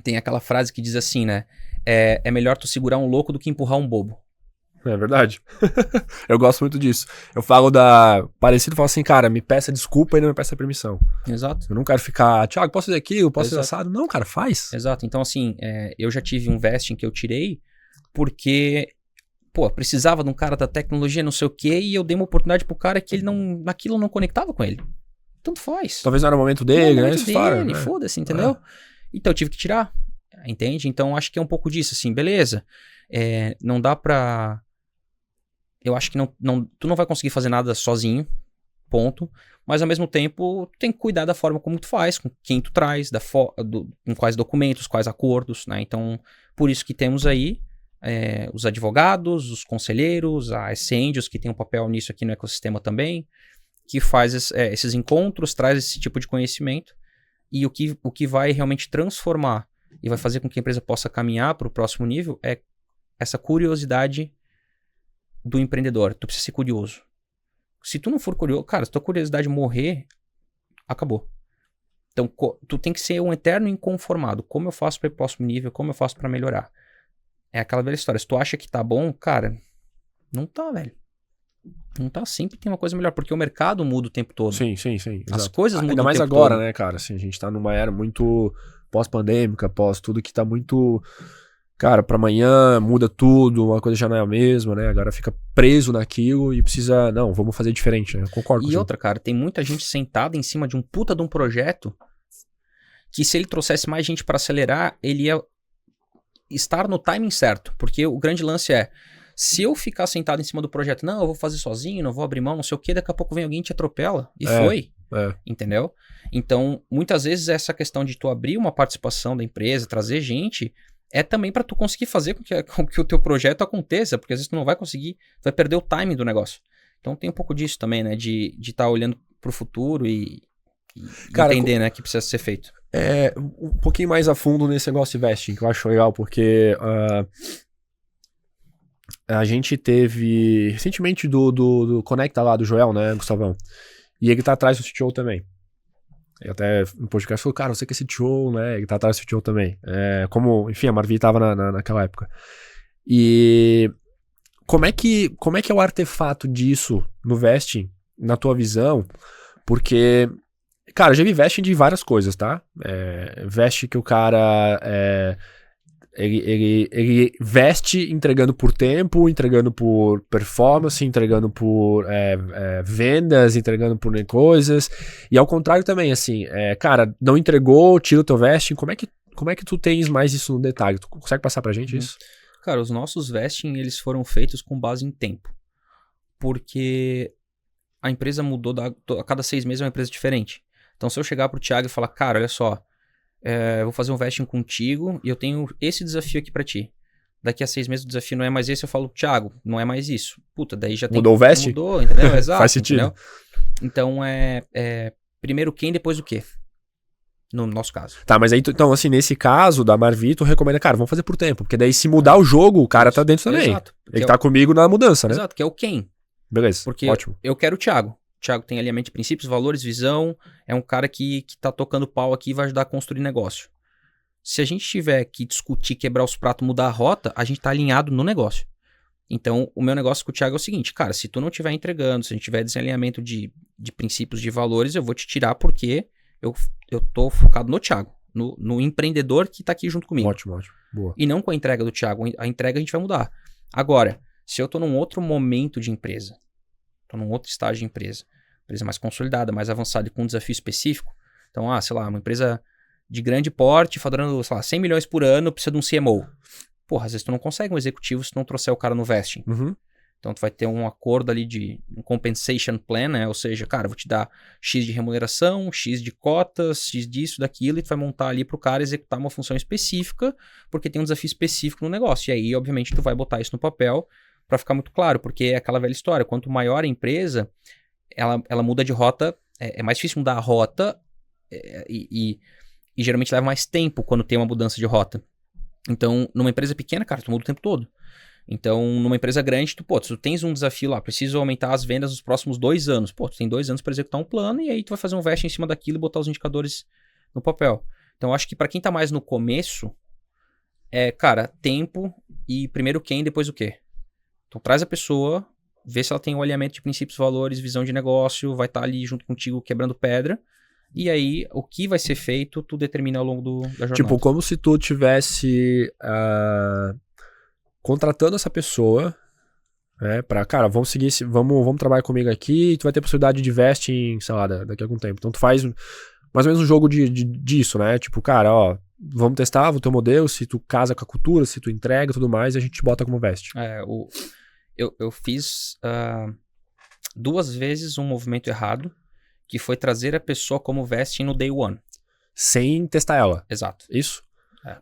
tem aquela frase que diz assim, né? É melhor tu segurar um louco do que empurrar um bobo. É verdade. Eu gosto muito disso. Eu falo parecido, falo assim, cara, me peça desculpa e não me peça permissão. Exato. Eu não quero ficar, Thiago, posso fazer aquilo, posso fazer assado? Não, cara, faz. Exato. Então, assim, eu já tive um vesting que eu tirei porque... Pô, precisava de um cara da tecnologia, não sei o quê, e eu dei uma oportunidade pro cara que ele não... Naquilo não conectava com ele. Tanto faz. Talvez não era o momento dele, né? Dele, foda-se, entendeu? Então eu tive que tirar, entende? Então acho que é um pouco disso, assim, beleza. Não dá pra... Eu acho que tu não vai conseguir fazer nada sozinho, ponto. Mas ao mesmo tempo, tu tem que cuidar da forma como tu faz, com quem tu traz, com quais documentos, quais acordos, né? Então, por isso que temos aí os advogados, os conselheiros, a Ascendios, que tem um papel nisso aqui no ecossistema também, que faz esses encontros, traz esse tipo de conhecimento, e o que vai realmente transformar e vai fazer com que a empresa possa caminhar para o próximo nível é essa curiosidade do empreendedor. Tu precisa ser curioso. Se tu não for curioso, cara, se tua curiosidade morrer, acabou. Então, tu tem que ser um eterno inconformado. Como eu faço para ir pro próximo nível? Como eu faço para melhorar? É aquela velha história. Se tu acha que tá bom, cara, não tá, velho. Não tá, sempre tem uma coisa melhor, porque o mercado muda o tempo todo. Sim. As Exato. coisas mudam ainda o mais tempo agora, todo. né, cara? Assim, a gente tá numa era muito pós-pandêmica, tudo que tá muito... Cara, pra amanhã muda tudo, uma coisa já não é a mesma, né? Agora fica preso naquilo e precisa... Não, vamos fazer diferente, né? Eu concordo com E outra, cara, tem muita gente sentada em cima de um puta de um projeto que se ele trouxesse mais gente pra acelerar, ele ia estar no timing certo. Porque o grande lance é, se eu ficar sentado em cima do projeto, não, eu vou fazer sozinho, não vou abrir mão, não sei o quê, daqui a pouco vem alguém e te atropela. E foi. Entendeu? Então, muitas vezes essa questão de tu abrir uma participação da empresa, trazer gente, é também para tu conseguir fazer com que o teu projeto aconteça, porque às vezes tu não vai conseguir, tu vai perder o timing do negócio. Então tem um pouco disso também, né? De estar olhando pro futuro e cara, entender, né, que precisa ser feito. Um pouquinho mais a fundo nesse negócio de vesting, que eu acho legal, porque a gente teve recentemente do Conecta lá, do Joel, né, Gustavão? E ele tá atrás do CTO também. Ele até no podcast falou, cara, você que é CTO, né? Ele tá atrás do CTO também. Enfim, a Marvi tava naquela época. E como é que é o artefato disso no vesting, na tua visão? Porque, cara, eu já vi vesting de várias coisas, tá? Veste que o cara... Ele veste entregando por tempo, entregando por performance, entregando por vendas, entregando por coisas. E ao contrário também, assim, cara, não entregou, tira o teu vesting. Como é que tu tens mais isso no detalhe? Tu consegue passar pra gente isso? Cara, os nossos vesting, eles foram feitos com base em tempo. Porque a empresa mudou, a cada 6 meses é uma empresa diferente. Então, se eu chegar pro Thiago e falar, cara, olha só, eu vou fazer um vesting contigo e eu tenho esse desafio aqui pra ti. Daqui a 6 meses o desafio não é mais esse, eu falo, Thiago, não é mais isso. Puta, daí já mudou o vesting? Mudou, entendeu? Exato. Faz sentido. Entendeu? Então, primeiro quem, depois o quê? No nosso caso. Tá, mas aí, então, assim, nesse caso da Marvi, tu recomenda, cara, vamos fazer por tempo. Porque daí, se mudar o jogo, o cara tá dentro também. Exato. Ele tá comigo na mudança, né? Exato, que é o quem. Beleza, porque ótimo. Eu quero o Thiago. O Thiago tem alinhamento de princípios, valores, visão. É um cara que tá tocando pau aqui e vai ajudar a construir negócio. Se a gente tiver que discutir, quebrar os pratos, mudar a rota, a gente tá alinhado no negócio. Então, o meu negócio com o Thiago é o seguinte, cara, se tu não estiver entregando, se a gente tiver desalinhamento de princípios, de valores, eu vou te tirar porque eu tô focado no Thiago, no empreendedor que tá aqui junto comigo. Ótimo. Boa. E não com a entrega do Thiago. A entrega a gente vai mudar. Agora, se eu tô num outro momento de empresa, tô num outro estágio de empresa, empresa mais consolidada, mais avançada e com um desafio específico. Então, sei lá, uma empresa de grande porte, faturando, sei lá, 100 milhões por ano, precisa de um CMO. Porra, às vezes tu não consegue um executivo se tu não trouxer o cara no vesting. Uhum. Então, tu vai ter um acordo ali de um compensation plan, né? Ou seja, cara, eu vou te dar X de remuneração, X de cotas, X disso, daquilo, e tu vai montar ali pro cara executar uma função específica, porque tem um desafio específico no negócio. E aí, obviamente, tu vai botar isso no papel para ficar muito claro, porque é aquela velha história. Quanto maior a empresa, ela muda de rota, é mais difícil mudar a rota e geralmente leva mais tempo quando tem uma mudança de rota. Então, numa empresa pequena, cara, tu muda o tempo todo. Então, numa empresa grande, tu tens um desafio lá, preciso aumentar as vendas nos próximos 2 anos. Tu tem 2 anos para executar um plano e aí tu vai fazer um vesting em cima daquilo e botar os indicadores no papel. Então, eu acho que para quem tá mais no começo, cara, tempo e primeiro quem, depois o quê. Então, traz a pessoa, vê se ela tem um alinhamento de princípios, valores, visão de negócio, vai estar ali junto contigo quebrando pedra. E aí, o que vai ser feito, tu determina ao longo da jornada. Tipo, como se tu tivesse contratando essa pessoa, né, cara, vamos seguir, vamos trabalhar comigo aqui, e tu vai ter possibilidade de vesting, sei lá, daqui a algum tempo. Então tu faz mais ou menos um jogo disso, né? Tipo, cara, ó, vamos testar o teu modelo, se tu casa com a cultura, se tu entrega e tudo mais, e a gente bota como veste. Eu fiz 2 vezes um movimento errado, que foi trazer a pessoa como vesting no day one. Sem testar ela. Exato. Isso?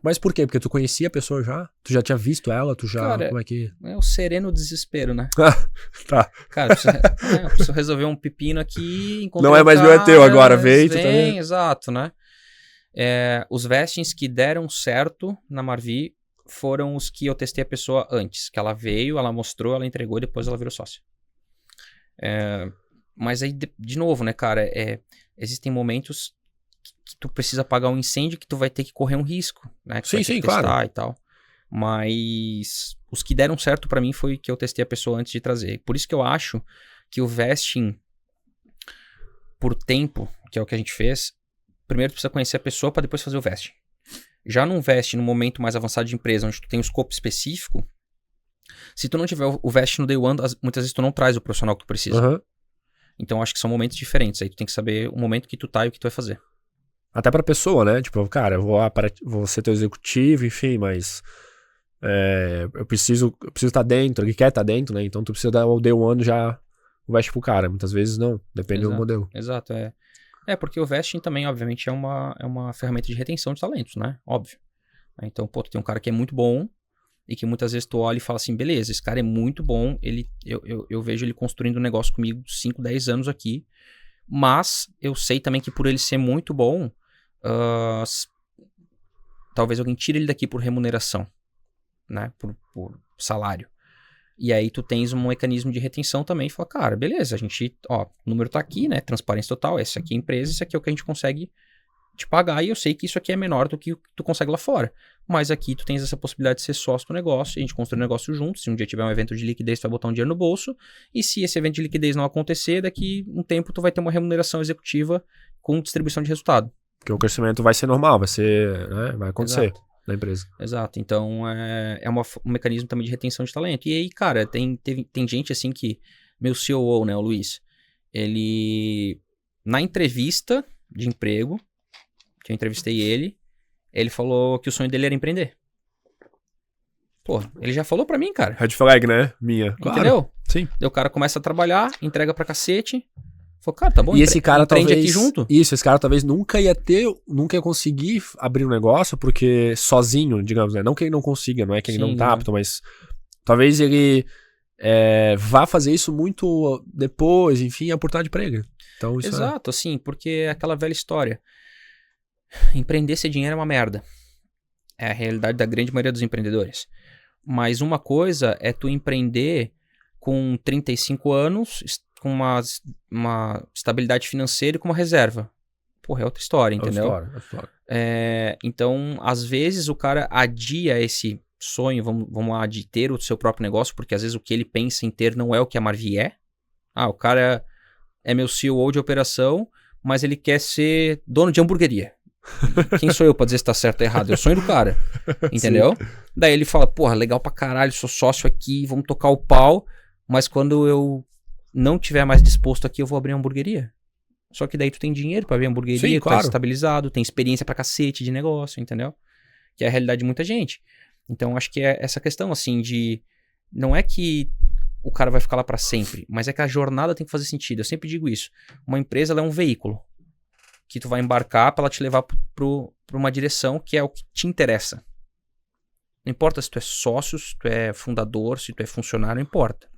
Mas por quê? Porque tu conhecia a pessoa já? Tu já tinha visto ela? Tu já... Cara, como é que... É o sereno desespero, né? Tá. Cara, eu preciso resolver um pepino aqui... Não é mais meu, é teu agora. Vem, tu também. Exato, né? Os vestings que deram certo na Marvi foram os que eu testei a pessoa antes. Que ela veio, ela mostrou, ela entregou e depois ela virou sócia. Mas aí, de novo, né, cara? Existem momentos que tu precisa apagar um incêndio que tu vai ter que correr um risco, né? Que sim, claro. E tal. Mas os que deram certo pra mim foi que eu testei a pessoa antes de trazer. Por isso que eu acho que o vesting por tempo, que é o que a gente fez, primeiro tu precisa conhecer a pessoa pra depois fazer o vesting. Já num vesting, no momento mais avançado de empresa, onde tu tem um escopo específico, se tu não tiver o vesting no day one, muitas vezes tu não traz o profissional que tu precisa. Uhum. Então acho que são momentos diferentes. Aí tu tem que saber o momento que tu tá e o que tu vai fazer. Até pra pessoa, né? Tipo, cara, eu vou ser teu executivo, enfim, mas eu preciso estar dentro, ele quer estar dentro, né? Então tu precisa dar o day one já o veste pro cara. Muitas vezes não, depende do modelo. Exato, porque o vesting também, obviamente, é uma ferramenta de retenção de talentos, né? Óbvio. Então, tu tem um cara que é muito bom e que muitas vezes tu olha e fala assim, beleza, esse cara é muito bom, eu vejo ele construindo um negócio comigo 5, 10 anos aqui, mas eu sei também que por ele ser muito bom, talvez alguém tire ele daqui por remuneração, né? Por salário. E aí tu tens um mecanismo de retenção também e fala, cara, beleza, a gente, o número tá aqui, né? Transparência total, essa aqui é a empresa, isso aqui é o que a gente consegue te pagar e eu sei que isso aqui é menor do que o que tu consegue lá fora. Mas aqui tu tens essa possibilidade de ser sócio do negócio, e a gente constrói o negócio junto. Se um dia tiver um evento de liquidez, tu vai botar um dinheiro no bolso, e se esse evento de liquidez não acontecer, daqui um tempo tu vai ter uma remuneração executiva com distribuição de resultado. Porque o crescimento vai ser normal, vai acontecer. Exato. Na empresa. Exato, então é um mecanismo também de retenção de talento. E aí, cara, tem gente assim que, meu COO, né, o Luiz, ele, na entrevista de emprego, que eu entrevistei ele falou que o sonho dele era empreender. Pô, ele já falou pra mim, cara. Red flag, né? Minha. Entendeu? Claro. Sim. Daí o cara começa a trabalhar, entrega pra cacete. Falou, cara, tá bom, e esse cara talvez aqui junto. Isso, esse cara talvez nunca ia conseguir abrir um negócio, porque sozinho, digamos, né? Não que ele não consiga, não é que ele não tá apto, mas talvez ele vá fazer isso muito depois, enfim, é oportunidade pra ele. Então, isso exato, assim, porque é aquela velha história. Empreender sem dinheiro é uma merda. É a realidade da grande maioria dos empreendedores. Mas uma coisa é tu empreender com 35 anos, com uma estabilidade financeira e com uma reserva. Porra, é outra história, entendeu? É história. Então, às vezes o cara adia esse sonho, vamos lá, de ter o seu próprio negócio, porque às vezes o que ele pensa em ter não é o que a Marvi é. O cara é meu CEO de operação, mas ele quer ser dono de hamburgueria. Quem sou eu pra dizer se tá certo ou errado? É o sonho do cara, entendeu? Sim. Daí ele fala, porra, legal pra caralho, sou sócio aqui, vamos tocar o pau, mas quando eu não tiver mais disposto aqui, eu vou abrir uma hamburgueria. Só que daí tu tem dinheiro pra abrir uma hamburgueria, Sim, tu tá estabilizado, tem experiência pra cacete de negócio, entendeu? Que é a realidade de muita gente. Então, acho que é essa questão, assim, de... Não é que o cara vai ficar lá pra sempre, mas é que a jornada tem que fazer sentido. Eu sempre digo isso. Uma empresa, ela é um veículo que tu vai embarcar pra ela te levar pra uma direção que é o que te interessa. Não importa se tu é sócio, se tu é fundador, se tu é funcionário, não importa.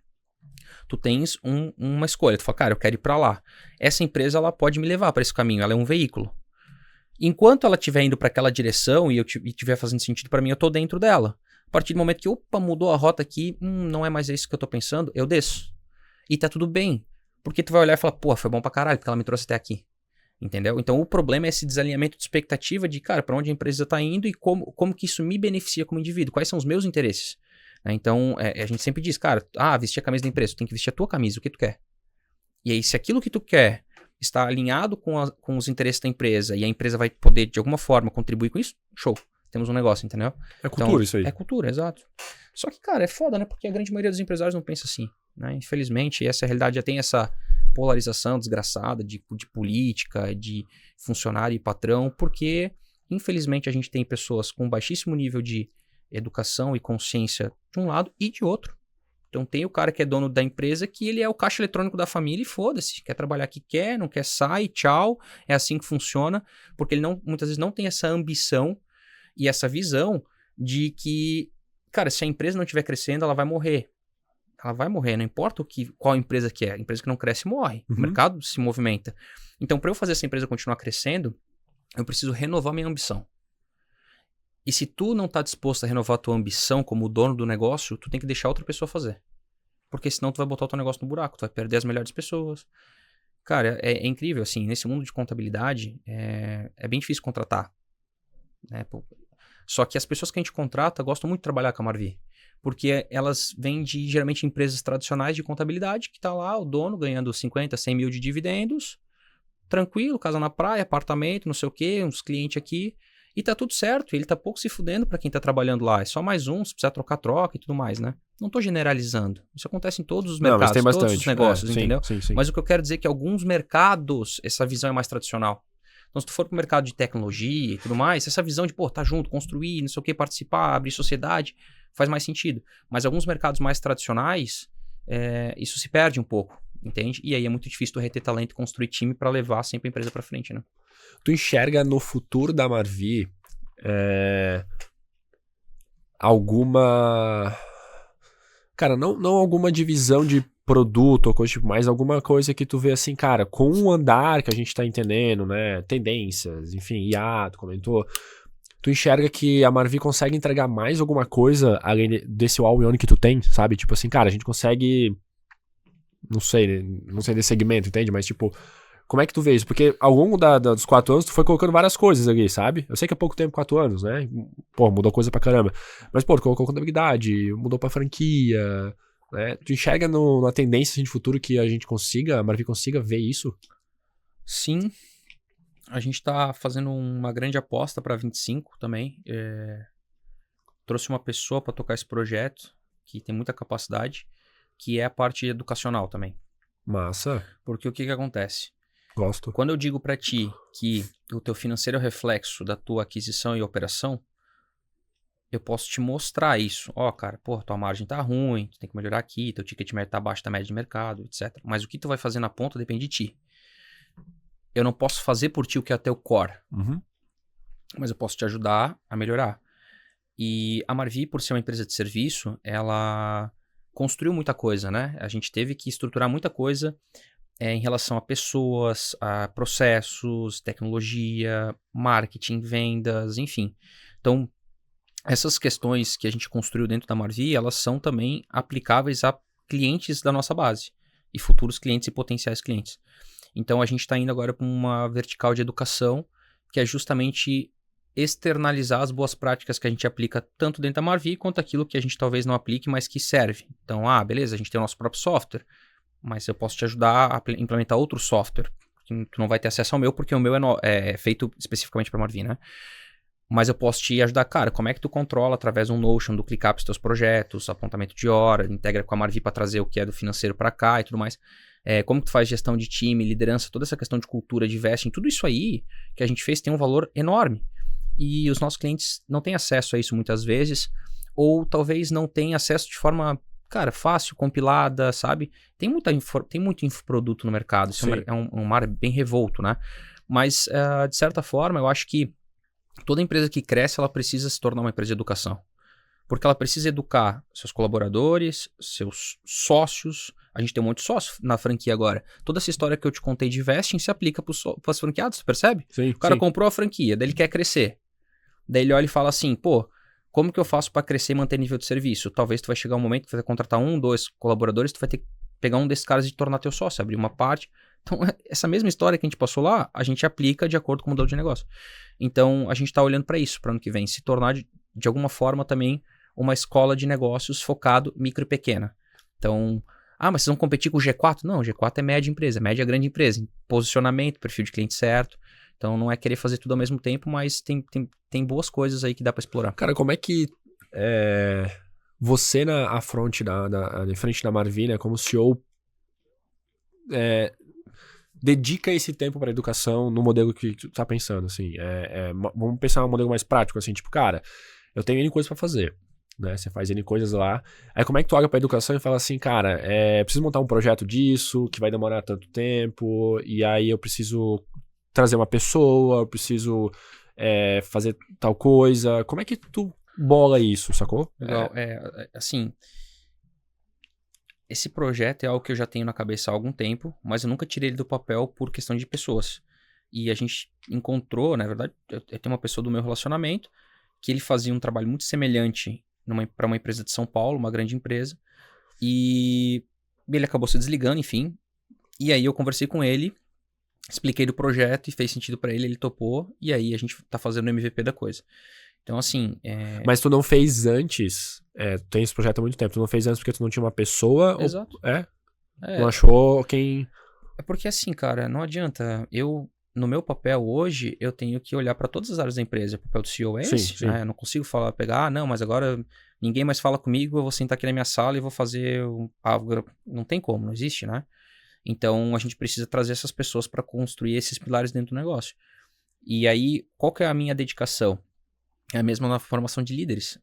Tu tens uma escolha. Tu fala, cara, eu quero ir pra lá. Essa empresa, ela pode me levar pra esse caminho. Ela é um veículo. Enquanto ela estiver indo para aquela direção e estiver fazendo sentido para mim, eu tô dentro dela. A partir do momento que, opa, mudou a rota aqui, não é mais isso que eu tô pensando, eu desço. E tá tudo bem. Porque tu vai olhar e falar, pô, foi bom pra caralho, porque ela me trouxe até aqui. Entendeu? Então o problema é esse desalinhamento de expectativa de, cara, pra onde a empresa tá indo e como que isso me beneficia como indivíduo. Quais são os meus interesses? Então, a gente sempre diz, cara, vestir a camisa da empresa, tu tem que vestir a tua camisa, o que tu quer. E aí, se aquilo que tu quer está alinhado com os interesses da empresa e a empresa vai poder, de alguma forma, contribuir com isso, show. Temos um negócio, entendeu? É cultura então, isso aí. É cultura, exato. Só que, cara, é foda, né? Porque a grande maioria dos empresários não pensa assim, né? Infelizmente, essa realidade já tem essa polarização desgraçada de política, de funcionário e patrão, porque, infelizmente, a gente tem pessoas com baixíssimo nível de educação e consciência de um lado e de outro. Então tem o cara que é dono da empresa que ele é o caixa eletrônico da família e foda-se. Quer trabalhar aqui, quer, não quer, sai, tchau. É assim que funciona. Porque ele muitas vezes não tem essa ambição e essa visão de que, cara, se a empresa não estiver crescendo, ela vai morrer. Ela vai morrer, não importa qual empresa que é. A empresa que não cresce morre. O mercado se movimenta. Então, para eu fazer essa empresa continuar crescendo, eu preciso renovar minha ambição. E se tu não tá disposto a renovar a tua ambição como dono do negócio, tu tem que deixar outra pessoa fazer. Porque senão tu vai botar o teu negócio no buraco, tu vai perder as melhores pessoas. Cara, é incrível, assim, nesse mundo de contabilidade, é bem difícil contratar. Né? Só que as pessoas que a gente contrata gostam muito de trabalhar com a Marvi. Porque elas vêm de, geralmente, empresas tradicionais de contabilidade, que tá lá o dono ganhando 50, 100 mil de dividendos, tranquilo, casa na praia, apartamento, não sei o quê, uns clientes aqui. E tá tudo certo, ele tá pouco se fudendo pra quem tá trabalhando lá. É só mais um, se precisar trocar, troca e tudo mais, né? Não tô generalizando. Isso acontece em todos os mercados, tem todos os negócios, entendeu? Sim. Mas o que eu quero dizer é que alguns mercados, essa visão é mais tradicional. Então, se tu for pro mercado de tecnologia e tudo mais, essa visão de, tá junto, construir, não sei o que, participar, abrir sociedade, faz mais sentido. Mas alguns mercados mais tradicionais, isso se perde um pouco, entende? E aí é muito difícil tu reter talento e construir time pra levar sempre a empresa pra frente, né? Tu enxerga no futuro da Marvi alguma... Cara, não alguma divisão de produto ou coisa tipo, mas alguma coisa que tu vê assim, cara, com o andar que a gente tá entendendo, né, tendências, enfim, IA, tu comentou, tu enxerga que a Marvi consegue entregar mais alguma coisa além desse all-in-one que tu tem, sabe? Tipo assim, cara, a gente consegue, não sei desse segmento, entende? Mas tipo, como é que tu vê isso? Porque ao longo dos 4 anos tu foi colocando várias coisas ali, sabe? Eu sei que é pouco tempo, 4 anos, né? Pô, mudou coisa pra caramba. Mas, pô, tu colocou contabilidade, mudou pra franquia, né? Tu enxerga na tendência assim, de futuro que a Marvi consiga ver isso? Sim. A gente tá fazendo uma grande aposta pra 25 também. Trouxe uma pessoa pra tocar esse projeto, que tem muita capacidade, que é a parte educacional também. Massa. Porque o que acontece? Gosto. Quando eu digo pra ti que o teu financeiro é o reflexo da tua aquisição e operação, eu posso te mostrar isso. Cara, tua margem tá ruim, tu tem que melhorar aqui, teu ticket médio tá abaixo da média de mercado, etc. Mas o que tu vai fazer na ponta depende de ti. Eu não posso fazer por ti o que é teu core. Mas eu posso te ajudar a melhorar. E a Marvi, por ser uma empresa de serviço, ela construiu muita coisa, né? A gente teve que estruturar muita coisa em relação a pessoas, a processos, tecnologia, marketing, vendas, enfim. Então, essas questões que a gente construiu dentro da Marvi, elas são também aplicáveis a clientes da nossa base e futuros clientes e potenciais clientes. Então, a gente está indo agora para uma vertical de educação, que é justamente externalizar as boas práticas que a gente aplica tanto dentro da Marvi, quanto aquilo que a gente talvez não aplique, mas que serve. Então, beleza, a gente tem o nosso próprio software, mas eu posso te ajudar a implementar outro software. Tu não vai ter acesso ao meu, porque o meu é feito especificamente para Marvi, né? Mas eu posso te ajudar, cara, como é que tu controla através do Notion, do ClickUp os teus projetos, apontamento de hora, integra com a Marvi para trazer o que é do financeiro para cá e tudo mais. Como que tu faz gestão de time, liderança, toda essa questão de cultura, de vesting, tudo isso aí que a gente fez tem um valor enorme. E os nossos clientes não têm acesso a isso muitas vezes, ou talvez não tenham acesso de forma, cara, fácil, compilada, sabe? Tem muito infoproduto no mercado, isso é um mar bem revolto, né? Mas, de certa forma, eu acho que toda empresa que cresce, ela precisa se tornar uma empresa de educação. Porque ela precisa educar seus colaboradores, seus sócios. A gente tem um monte de sócio na franquia agora. Toda essa história que eu te contei de vesting se aplica para os franqueados, tu percebe? Sim, o cara comprou a franquia, daí ele quer crescer. Daí ele olha e fala assim, pô, como que eu faço para crescer e manter nível de serviço? Talvez tu vai chegar um momento que tu vai contratar 1, 2 colaboradores, tu vai ter que pegar um desses caras e tornar teu sócio, abrir uma parte. Então, essa mesma história que a gente passou lá, a gente aplica de acordo com o modelo de negócio. Então, a gente está olhando para isso, para ano que vem, se tornar de alguma forma também uma escola de negócios focado micro e pequena. Então, mas vocês vão competir com o G4? Não, o G4 é média empresa, média grande empresa, em posicionamento, perfil de cliente certo. Então, não é querer fazer tudo ao mesmo tempo, mas tem boas coisas aí que dá para explorar. Cara, como é que você à frente da Marvi, né, como CEO, dedica esse tempo para educação no modelo que tu tá pensando, assim? Vamos pensar um modelo mais prático, assim, tipo, cara, eu tenho N coisas para fazer, né? Você faz N coisas lá. Aí como é que tu olha pra educação e fala assim, cara, preciso montar um projeto disso, que vai demorar tanto tempo, e aí eu preciso trazer uma pessoa, eu preciso fazer tal coisa. Como é que tu bola isso, sacou? Legal, assim, esse projeto é algo que eu já tenho na cabeça há algum tempo, mas eu nunca tirei ele do papel por questão de pessoas. E a gente encontrou, na verdade, eu tenho uma pessoa do meu relacionamento, que ele fazia um trabalho muito semelhante para uma empresa de São Paulo, uma grande empresa, e ele acabou se desligando, enfim. E aí eu conversei com ele, expliquei do projeto e fez sentido para ele topou, e aí a gente tá fazendo o MVP da coisa. Então, assim... Mas tu não fez antes, tu tem esse projeto há muito tempo, tu não fez antes porque tu não tinha uma pessoa? Exato. Não achou quem... É porque assim, cara, não adianta. No meu papel hoje, eu tenho que olhar para todas as áreas da empresa. O papel do CEO é esse, sim. né? Eu não consigo pegar, não, mas agora ninguém mais fala comigo, eu vou sentar aqui na minha sala e vou fazer algo. Não tem como, não existe, né? Então, a gente precisa trazer essas pessoas para construir esses pilares dentro do negócio. E aí, qual que é a minha dedicação? É a mesma na formação de líderes.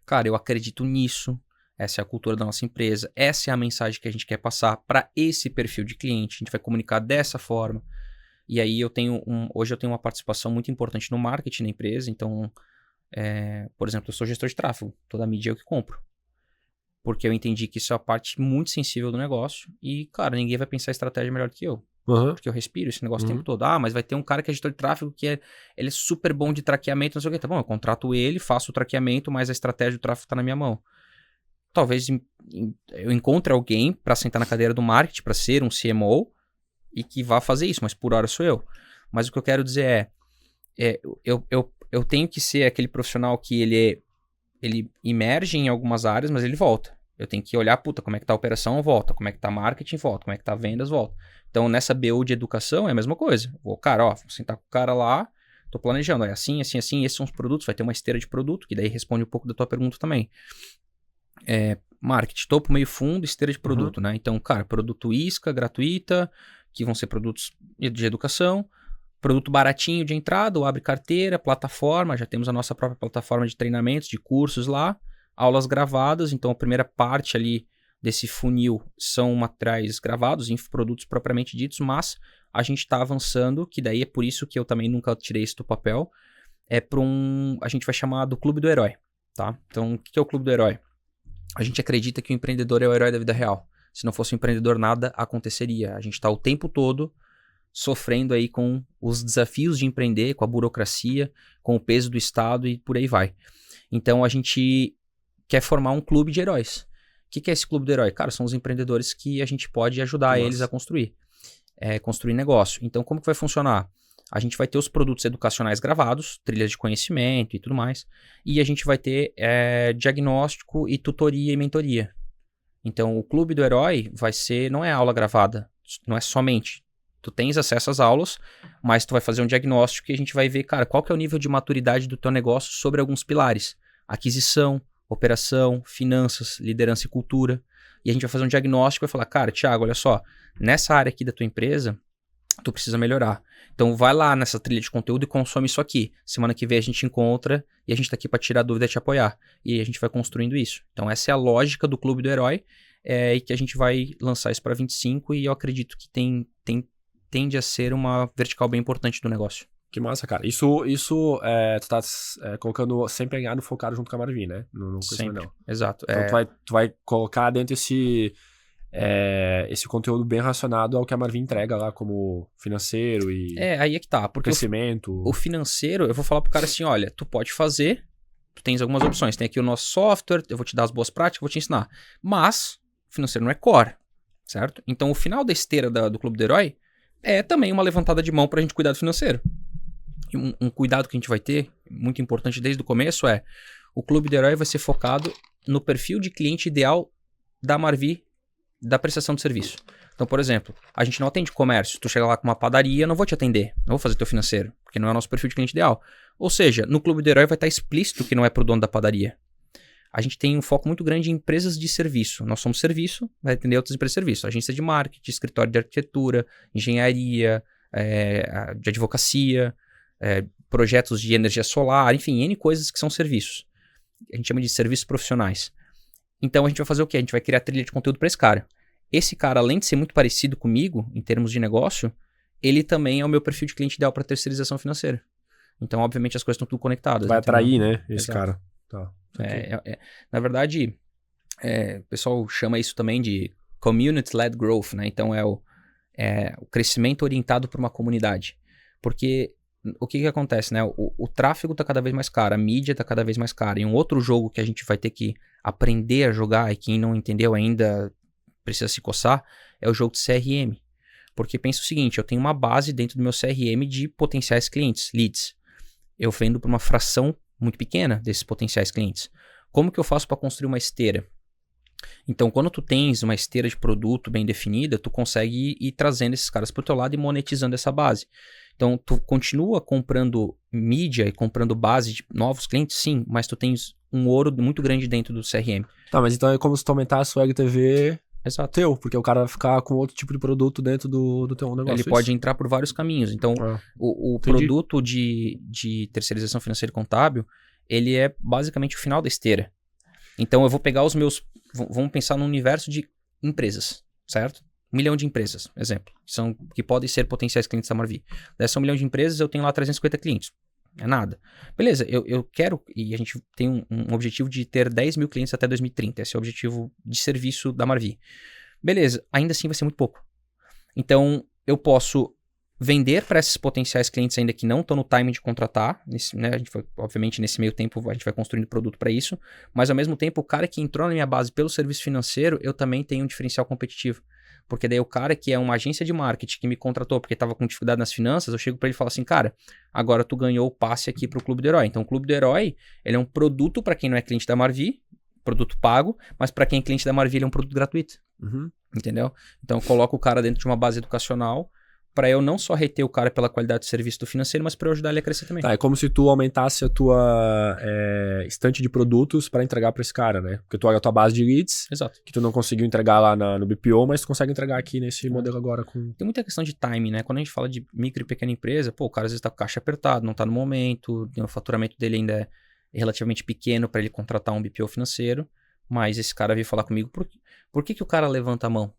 Cara, eu acredito nisso. Essa é a cultura da nossa empresa. Essa é a mensagem que a gente quer passar para esse perfil de cliente. A gente vai comunicar dessa forma. E aí hoje eu tenho uma participação muito importante no marketing da empresa. Então, por exemplo, eu sou gestor de tráfego. Toda a mídia eu que compro. Porque eu entendi que isso é uma parte muito sensível do negócio. E, cara, ninguém vai pensar estratégia melhor que eu. Uhum. Porque eu respiro esse negócio o tempo todo. Mas vai ter um cara que é gestor de tráfego que ele é super bom de traqueamento, não sei o quê. Tá bom, eu contrato ele, faço o traqueamento, mas a estratégia do tráfego tá na minha mão. Talvez eu encontre alguém para sentar na cadeira do marketing, para ser um CMO e que vá fazer isso, mas por hora sou eu. Mas o que eu quero dizer eu tenho que ser aquele profissional que ele emerge em algumas áreas, mas ele volta. Eu tenho que olhar, como é que tá a operação, volta. Como é que tá marketing, volta. Como é que tá vendas, volta. Então, nessa BU de educação é a mesma coisa. Vou sentar com o cara lá, tô planejando. Assim, assim, assim, esses são os produtos. Vai ter uma esteira de produto, que daí responde um pouco da tua pergunta também. Marketing, topo, meio fundo, esteira de produto, né? Então, cara, produto isca, gratuita, que vão ser produtos de educação. Produto baratinho de entrada, ou abre carteira, plataforma, já temos a nossa própria plataforma de treinamentos, de cursos lá, aulas gravadas, então a primeira parte ali desse funil são materiais gravados, infoprodutos propriamente ditos, mas a gente está avançando, que daí é por isso que eu também nunca tirei isso do papel, a gente vai chamar do Clube do Herói, tá? Então, o que é o Clube do Herói? A gente acredita que o empreendedor é o herói da vida real. Se não fosse um empreendedor, nada aconteceria. A gente está o tempo todo sofrendo aí com os desafios de empreender, com a burocracia, com o peso do Estado e por aí vai. Então, a gente quer formar um clube de heróis. O que é esse clube do herói? Cara, são os empreendedores que a gente pode ajudar eles a construir negócio. Então, como que vai funcionar? A gente vai ter os produtos educacionais gravados, trilhas de conhecimento e tudo mais, e a gente vai ter diagnóstico e tutoria e mentoria. Então, o Clube do Herói não é aula gravada, não é somente Tu tens acesso às aulas, mas tu vai fazer um diagnóstico e a gente vai ver, cara, qual que é o nível de maturidade do teu negócio sobre alguns pilares. Aquisição, operação, finanças, liderança e cultura. E a gente vai fazer um diagnóstico e vai falar, cara, Thiago, olha só, nessa área aqui da tua empresa, tu precisa melhorar. Então vai lá nessa trilha de conteúdo e consome isso aqui. Semana que vem a gente encontra e a gente tá aqui para tirar dúvida e te apoiar. E a gente vai construindo isso. Então essa é a lógica do Clube do Herói, e que a gente vai lançar isso para 25 e eu acredito que tende a ser uma vertical bem importante do negócio. Que massa, cara. Isso tu tá colocando sempre alinhado, focado junto com a Marvi, né? No sempre, exato. Então tu vai colocar dentro esse conteúdo bem relacionado ao que a Marvi entrega lá como financeiro e aí é que tá. Porque crescimento. O financeiro, eu vou falar pro cara assim, olha, tu pode fazer, tu tens algumas opções. Tem aqui o nosso software, eu vou te dar as boas práticas, vou te ensinar. Mas o financeiro não é core, certo? Então o final da esteira do Clube do Herói é também uma levantada de mão pra gente cuidar do financeiro. E um cuidado que a gente vai ter, muito importante desde o começo, o Clube do Herói vai ser focado no perfil de cliente ideal da Marvi, da prestação de serviço. Então, por exemplo, a gente não atende comércio. Tu chega lá com uma padaria, eu não vou te atender. Não vou fazer teu financeiro, porque não é o nosso perfil de cliente ideal. Ou seja, no Clube do Herói vai estar explícito que não é pro dono da padaria. A gente tem um foco muito grande em empresas de serviço. Nós somos serviço, vai atender outras empresas de serviço. Agência de marketing, escritório de arquitetura, engenharia, de advocacia, projetos de energia solar, enfim, N coisas que são serviços. A gente chama de serviços profissionais. Então a gente vai fazer o quê? A gente vai criar trilha de conteúdo para esse cara. Esse cara, além de ser muito parecido comigo, em termos de negócio, ele também é o meu perfil de cliente ideal para terceirização financeira. Então, obviamente, as coisas estão tudo conectadas. Vai atrair, né? Esse Exato. cara. Tá. Na verdade, o pessoal chama isso também de community-led growth, né? Então, o crescimento orientado por uma comunidade. Porque o que acontece, né? O tráfego está cada vez mais caro, a mídia está cada vez mais cara. E um outro jogo que a gente vai ter que aprender a jogar, e quem não entendeu ainda precisa se coçar, é o jogo de CRM. Porque pensa o seguinte, eu tenho uma base dentro do meu CRM de potenciais clientes, leads. Eu vendo para uma fração muito pequena desses potenciais clientes. Como que eu faço para construir uma esteira? Então, quando tu tens uma esteira de produto bem definida, tu consegue ir trazendo esses caras para o teu lado e monetizando essa base. Então, tu continua comprando mídia e comprando base de novos clientes, sim, mas tu tens um ouro muito grande dentro do CRM. Tá, mas então é como se tu aumentasse o LTV Exato. porque o cara vai ficar com outro tipo de produto dentro do teu negócio. Ele pode entrar por vários caminhos. Então, o produto de terceirização financeira e contábil, ele é basicamente o final da esteira. Então, eu vou pegar os meus... Vamos pensar num universo de empresas, certo? 1 milhão de empresas, exemplo, que podem ser potenciais clientes da Marvi. Dessas 1 milhão de empresas, eu tenho lá 350 clientes. É nada. Beleza, eu quero, e a gente tem um objetivo de ter 10 mil clientes até 2030. Esse é o objetivo de serviço da Marvi. Beleza, ainda assim vai ser muito pouco. Então, eu posso vender para esses potenciais clientes ainda que não estão no timing de contratar. A gente vai, obviamente, nesse meio tempo, a gente vai construindo produto para isso. Mas, ao mesmo tempo, o cara que entrou na minha base pelo serviço financeiro, eu também tenho um diferencial competitivo. Porque daí o cara que é uma agência de marketing que me contratou porque estava com dificuldade nas finanças, eu chego para ele e falo assim, cara, agora tu ganhou o passe aqui pro Clube do Herói. Então o Clube do Herói, ele é um produto para quem não é cliente da Marvi, produto pago, mas para quem é cliente da Marvi, ele é um produto gratuito. Uhum. Entendeu? Então eu coloco o cara dentro de uma base educacional para eu não só reter o cara pela qualidade do serviço do financeiro, mas para eu ajudar ele a crescer também. Tá, é como se tu aumentasse a tua estante de produtos para entregar para esse cara, né? Porque tu olha a tua base de leads, Exato. que tu não conseguiu entregar lá no BPO, mas tu consegue entregar aqui nesse modelo agora com... Tem muita questão de timing, né? Quando a gente fala de micro e pequena empresa, pô, o cara às vezes tá com caixa apertado, não tá no momento, o faturamento dele ainda é relativamente pequeno para ele contratar um BPO financeiro, mas esse cara veio falar comigo, por que o cara levanta a mão?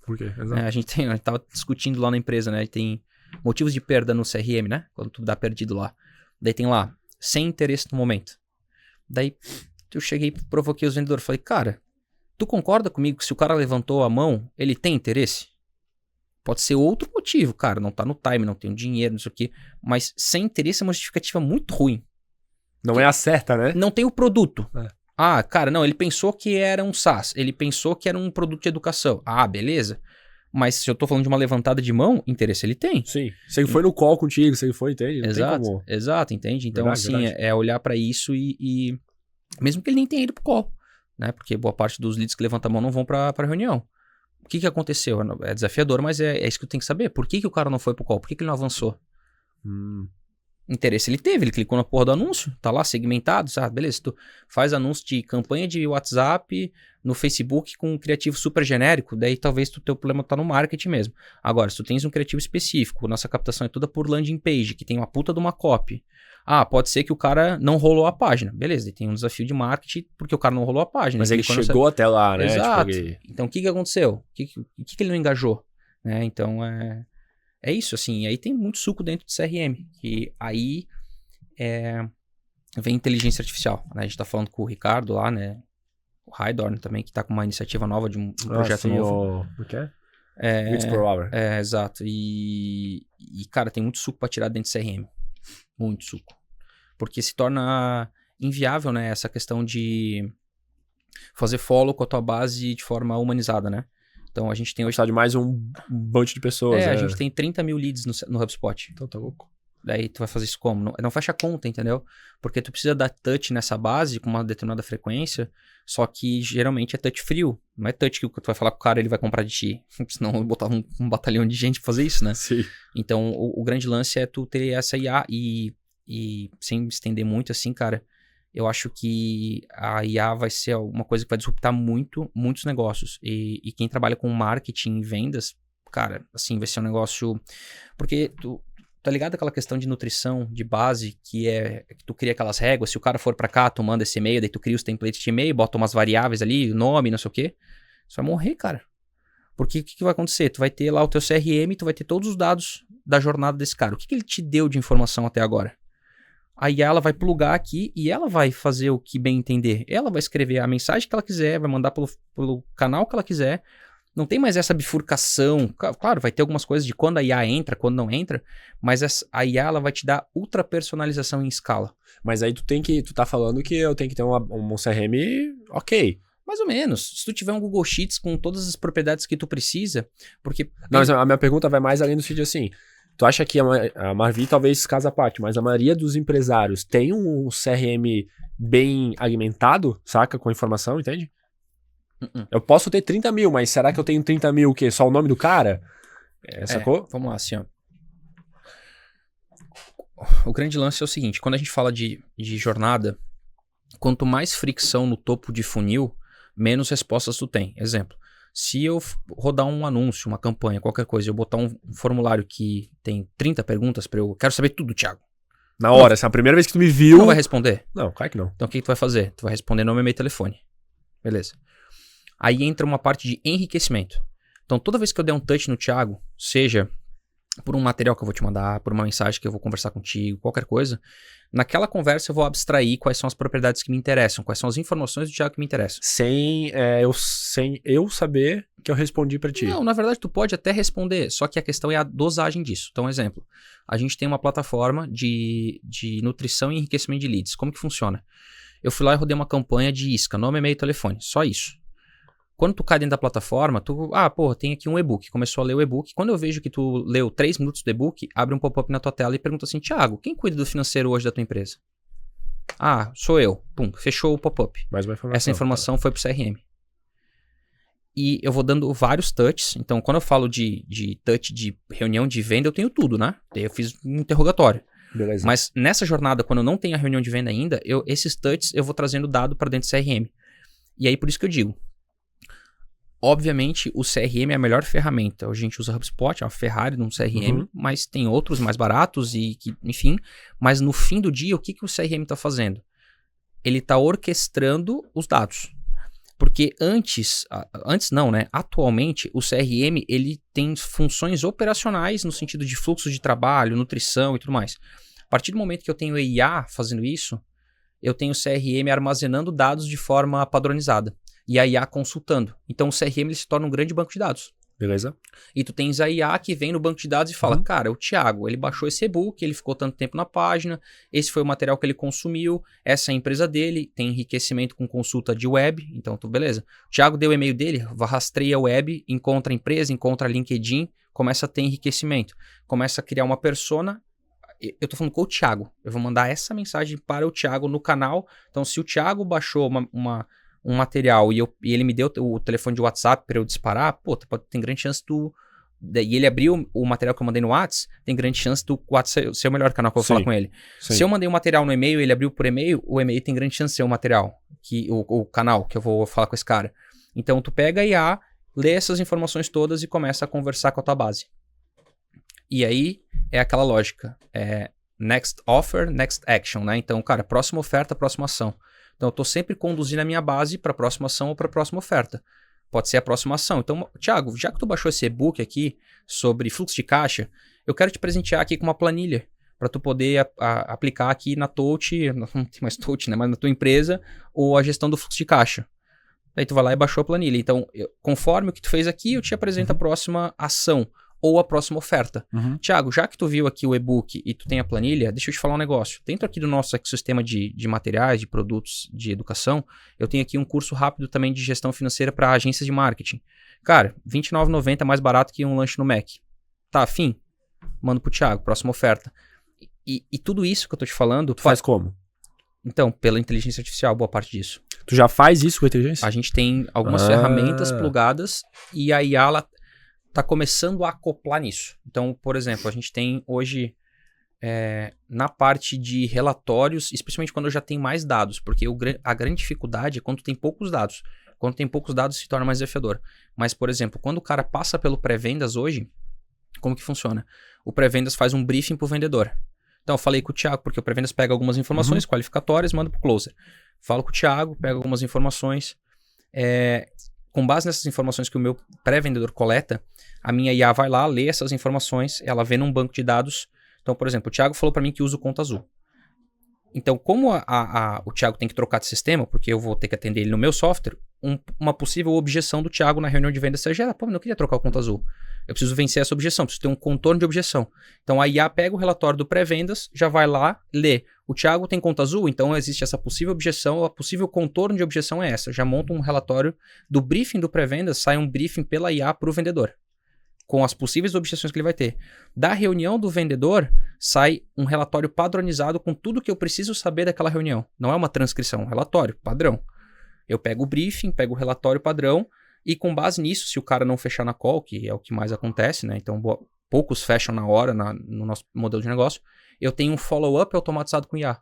Por quê? Exato. A gente tava discutindo lá na empresa, né? Tem motivos de perda no CRM, né? Quando tu dá perdido lá. Daí tem lá, sem interesse no momento. Daí eu cheguei e provoquei os vendedores. Falei, cara, tu concorda comigo que se o cara levantou a mão, ele tem interesse? Pode ser outro motivo, cara. Não tá no time, não tem dinheiro, não sei o quê. Mas sem interesse é uma justificativa muito ruim. Não é a certa, né? Não tem o produto. Ah, cara, não, ele pensou que era um SaaS, ele pensou que era um produto de educação. Ah, beleza. Mas se eu tô falando de uma levantada de mão, interesse ele tem. Sim. Se ele foi no call contigo, se ele foi, entende? Não Exato, tem como... exato, entende? Então, Verdade, assim, verdade. é olhar pra isso e... Mesmo que ele nem tenha ido pro call, né? Porque boa parte dos leads que levantam a mão não vão pra reunião. O que aconteceu? É desafiador, mas é isso que tu tem que saber. Por que o cara não foi pro call? Por que ele não avançou? Interesse ele teve, ele clicou na porra do anúncio, tá lá segmentado, sabe? Beleza, tu faz anúncio de campanha de WhatsApp no Facebook com um criativo super genérico, daí talvez o teu problema tá no marketing mesmo. Agora, se tu tens um criativo específico, nossa captação é toda por landing page, que tem uma puta de uma copy. Ah, pode ser que o cara não rolou a página. Beleza, ele tem um desafio de marketing porque o cara não rolou a página. Mas ele chegou até lá, né? Exato. Tipo, Então, o que aconteceu? O que ele não engajou? Né? Então, é isso, assim. E aí tem muito suco dentro de CRM, que aí vem inteligência artificial. Né? A gente tá falando com o Ricardo lá, né? O Raidorn também, que tá com uma iniciativa nova de um projeto novo. O que é? Bits per hour. Exato. E, cara, tem muito suco pra tirar dentro de CRM. Muito suco. Porque se torna inviável, né? Essa questão de fazer follow com a tua base de forma humanizada, né? Então a gente tem hoje... de mais um bunch de pessoas. a gente tem 30 mil leads no HubSpot. Então tá louco. Daí tu vai fazer isso como? Não fecha a conta, entendeu? Porque tu precisa dar touch nessa base com uma determinada frequência, só que geralmente é touch frio. Não é touch que tu vai falar com o cara ele vai comprar de ti. Senão eu vou botar um batalhão de gente pra fazer isso, né? Sim. Então o grande lance é tu ter essa IA e sem me estender muito assim, cara, eu acho que a IA vai ser uma coisa que vai disruptar muitos negócios. E quem trabalha com marketing e vendas, cara, assim, vai ser um negócio... Porque tu tá ligado aquela questão de nutrição, de base, que tu cria aquelas réguas, se o cara for pra cá, tu manda esse e-mail, daí tu cria os templates de e-mail, bota umas variáveis ali, nome, não sei o quê. Você vai morrer, cara. Porque o que vai acontecer? Tu vai ter lá o teu CRM, tu vai ter todos os dados da jornada desse cara. O que ele te deu de informação até agora? Aí ela vai plugar aqui e ela vai fazer o que bem entender. Ela vai escrever a mensagem que ela quiser, vai mandar pelo canal que ela quiser. Não tem mais essa bifurcação. Claro, vai ter algumas coisas de quando a IA entra, quando não entra, mas a IA ela vai te dar ultra personalização em escala. Mas aí tu tá falando que eu tenho que ter um CRM ok. Mais ou menos. Se tu tiver um Google Sheets com todas as propriedades que tu precisa, porque... Não, mas a minha pergunta vai mais além do sentido assim... Tu acha que a Marvi talvez casa à parte, mas a maioria dos empresários tem um CRM bem alimentado, saca? Com informação, entende? Eu posso ter 30 mil, mas será que eu tenho 30 mil o quê? Só o nome do cara? Sacou? Vamos lá, assim, ó. O grande lance é o seguinte, quando a gente fala de jornada, quanto mais fricção no topo de funil, menos respostas tu tem. Exemplo. Se eu rodar um anúncio, uma campanha, qualquer coisa, eu botar um formulário que tem 30 perguntas pra eu... Quero saber tudo, Thiago. Na hora, essa é a primeira vez que tu me viu... Tu não vai responder? Não, claro que não. Então o que tu vai fazer? Tu vai responder nome, e-mail e telefone. Beleza. Aí entra uma parte de enriquecimento. Então toda vez que eu der um touch no Thiago, seja por um material que eu vou te mandar, por uma mensagem que eu vou conversar contigo, qualquer coisa, naquela conversa eu vou abstrair quais são as propriedades que me interessam, quais são as informações do Thiago que me interessam. Sem eu saber que eu respondi pra ti. Não, na verdade tu pode até responder, só que a questão é a dosagem disso. Então, exemplo, a gente tem uma plataforma de nutrição e enriquecimento de leads. Como que funciona? Eu fui lá e rodei uma campanha de isca, nome, e-mail e telefone, só isso. Quando tu cai dentro da plataforma, tem aqui um e-book. Começou a ler o e-book. Quando eu vejo que tu leu 3 minutos do e-book, abre um pop-up na tua tela e pergunta assim, Thiago, quem cuida do financeiro hoje da tua empresa? Ah, sou eu. Pum, fechou o pop-up. Essa informação foi pro CRM. E eu vou dando vários touches. Então, quando eu falo de touch de reunião de venda, eu tenho tudo, né? Eu fiz um interrogatório. Beleza. Mas nessa jornada, quando eu não tenho a reunião de venda ainda, esses touches eu vou trazendo dado para dentro do CRM. E aí, por isso que eu digo, obviamente, o CRM é a melhor ferramenta. Hoje a gente usa HubSpot, é uma Ferrari de um CRM, mas tem outros mais baratos enfim. Mas no fim do dia, o que o CRM está fazendo? Ele está orquestrando os dados. Porque antes não, né? Atualmente, o CRM, ele tem funções operacionais no sentido de fluxo de trabalho, nutrição e tudo mais. A partir do momento que eu tenho IA fazendo isso, eu tenho o CRM armazenando dados de forma padronizada. E a IA consultando. Então o CRM ele se torna um grande banco de dados. Beleza. E tu tens a IA que vem no banco de dados e fala, cara, o Thiago, ele baixou esse e-book, ele ficou tanto tempo na página, esse foi o material que ele consumiu, essa é a empresa dele, tem enriquecimento com consulta de web, então beleza. O Thiago deu o e-mail dele, rastreia a web, encontra a empresa, encontra a LinkedIn, começa a ter enriquecimento, começa a criar uma persona. Eu tô falando com o Thiago, eu vou mandar essa mensagem para o Thiago no canal. Então se o Thiago baixou um material e ele me deu o telefone de WhatsApp para eu disparar, pô, tem grande chance e ele abriu o material que eu mandei no WhatsApp, tem grande chance do WhatsApp ser o melhor canal que eu vou falar com ele. Sim. Se eu mandei um material no e-mail e ele abriu por e-mail, o e-mail tem grande chance de ser o material, o canal que eu vou falar com esse cara. Então, tu pega a IA, lê essas informações todas e começa a conversar com a tua base. E aí, é aquela lógica. Next offer, next action, né? Então, cara, próxima oferta, próxima ação. Então, eu tô sempre conduzindo a minha base para a próxima ação ou para a próxima oferta. Pode ser a próxima ação. Então, Thiago, já que tu baixou esse e-book aqui sobre fluxo de caixa, eu quero te presentear aqui com uma planilha para tu poder aplicar aqui na Touch, não tem mais Touch, né? Mas na tua empresa, ou a gestão do fluxo de caixa. Daí tu vai lá e baixou a planilha. Então, conforme o que tu fez aqui, eu te apresento a próxima ação ou a próxima oferta. Thiago, já que tu viu aqui o e-book e tu tem a planilha, deixa eu te falar um negócio. Dentro aqui do nosso ecossistema de materiais, de produtos de educação, eu tenho aqui um curso rápido também de gestão financeira para agências de marketing. Cara, R$ 29,90 mais barato que um lanche no Mac. Tá afim? Manda pro Thiago, próxima oferta. E tudo isso que eu tô te falando... Tu faz como? Então, pela inteligência artificial, boa parte disso. Tu já faz isso com a inteligência? A gente tem algumas ferramentas plugadas e a IA, ela tá começando a acoplar nisso. Então, por exemplo, a gente tem hoje na parte de relatórios, especialmente quando eu já tenho mais dados, porque a grande dificuldade é quando tem poucos dados. Quando tem poucos dados se torna mais desafiador. Mas, por exemplo, quando o cara passa pelo pré-vendas hoje, como que funciona? O pré-vendas faz um briefing pro vendedor. Então, eu falei com o Thiago, porque o pré-vendas pega algumas informações qualificatórias, manda pro closer. Falo com o Thiago, pega algumas informações. Com base nessas informações que o meu pré-vendedor coleta, a minha IA vai lá, lê essas informações, ela vê num banco de dados. Então, por exemplo, o Thiago falou para mim que usa o Conta Azul. Então, como o Thiago tem que trocar de sistema, porque eu vou ter que atender ele no meu software, uma possível objeção do Thiago na reunião de venda seja, pô, eu não queria trocar o Conta Azul. Eu preciso vencer essa objeção, preciso ter um contorno de objeção. Então, a IA pega o relatório do pré-vendas, já vai lá, lê. O Thiago tem Conta Azul, então existe essa possível objeção, a possível contorno de objeção é essa. Já monta um relatório do briefing do pré-vendas, sai um briefing pela IA para o vendedor, com as possíveis objeções que ele vai ter. Da reunião do vendedor, sai um relatório padronizado com tudo que eu preciso saber daquela reunião. Não é uma transcrição, é um relatório padrão. Eu pego o briefing, pego o relatório padrão, e com base nisso, se o cara não fechar na call, que é o que mais acontece, né? Então, poucos fecham na hora no nosso modelo de negócio, eu tenho um follow-up automatizado com IA.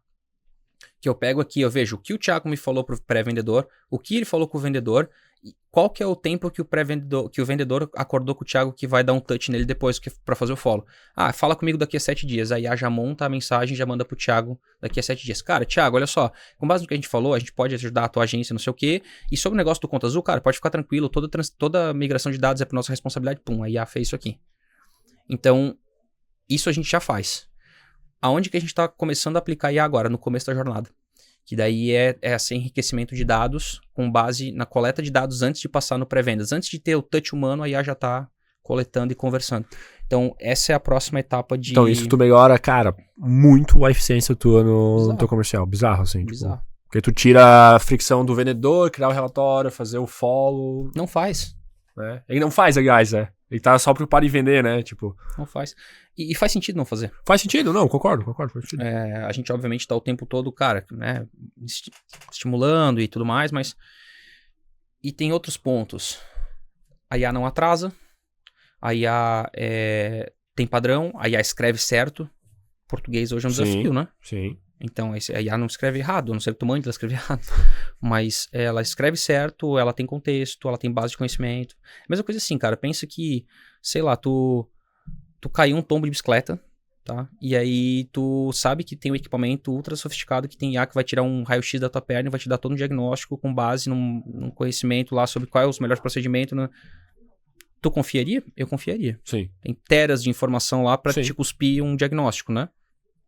Que eu pego aqui, eu vejo o que o Thiago me falou para o pré-vendedor, o que ele falou com o vendedor, qual que é o tempo que o vendedor acordou com o Thiago que vai dar um touch nele depois para fazer o follow. Fala comigo daqui a 7 dias. A IA já monta a mensagem e já manda pro Thiago daqui a 7 dias. Cara, Thiago, olha só, com base no que a gente falou, a gente pode ajudar a tua agência, não sei o quê. E sobre o negócio do Conta Azul, cara, pode ficar tranquilo, toda migração de dados é por nossa responsabilidade. Pum, a IA fez isso aqui. Então, isso a gente já faz. Aonde que a gente está começando a aplicar IA agora? No começo da jornada. Que daí é esse enriquecimento de dados com base na coleta de dados antes de passar no pré-vendas. Antes de ter o touch humano, a IA já está coletando e conversando. Então, essa é a próxima etapa de... Então, isso tu melhora, cara, muito a eficiência tua no teu comercial. Bizarro, assim. Bizarro. Tipo, porque tu tira a fricção do vendedor, criar o relatório, fazer o follow... Não faz. Né? Ele não faz, aliás, né? Ele tá só preocupado em vender, né? Tipo... Não faz. E faz sentido não fazer. Faz sentido? Não, concordo, faz sentido. A gente, obviamente, tá o tempo todo, cara, né? Estimulando e tudo mais, mas... E tem outros pontos. A IA não atrasa. A IA tem padrão. A IA escreve certo. Português hoje é um desafio, né? Sim. Então, a IA não escreve errado. A não ser que tu mande, ela escreve errado. Mas ela escreve certo, ela tem contexto, ela tem base de conhecimento. Mesma coisa assim, cara. Pensa que, sei lá, tu caiu um tombo de bicicleta, tá? E aí tu sabe que tem um equipamento ultra sofisticado que tem IA que vai tirar um raio-x da tua perna e vai te dar todo um diagnóstico com base num conhecimento lá sobre qual é os melhores procedimentos, né? Tu confiaria? Eu confiaria. Sim. Tem teras de informação lá pra te cuspir um diagnóstico, né?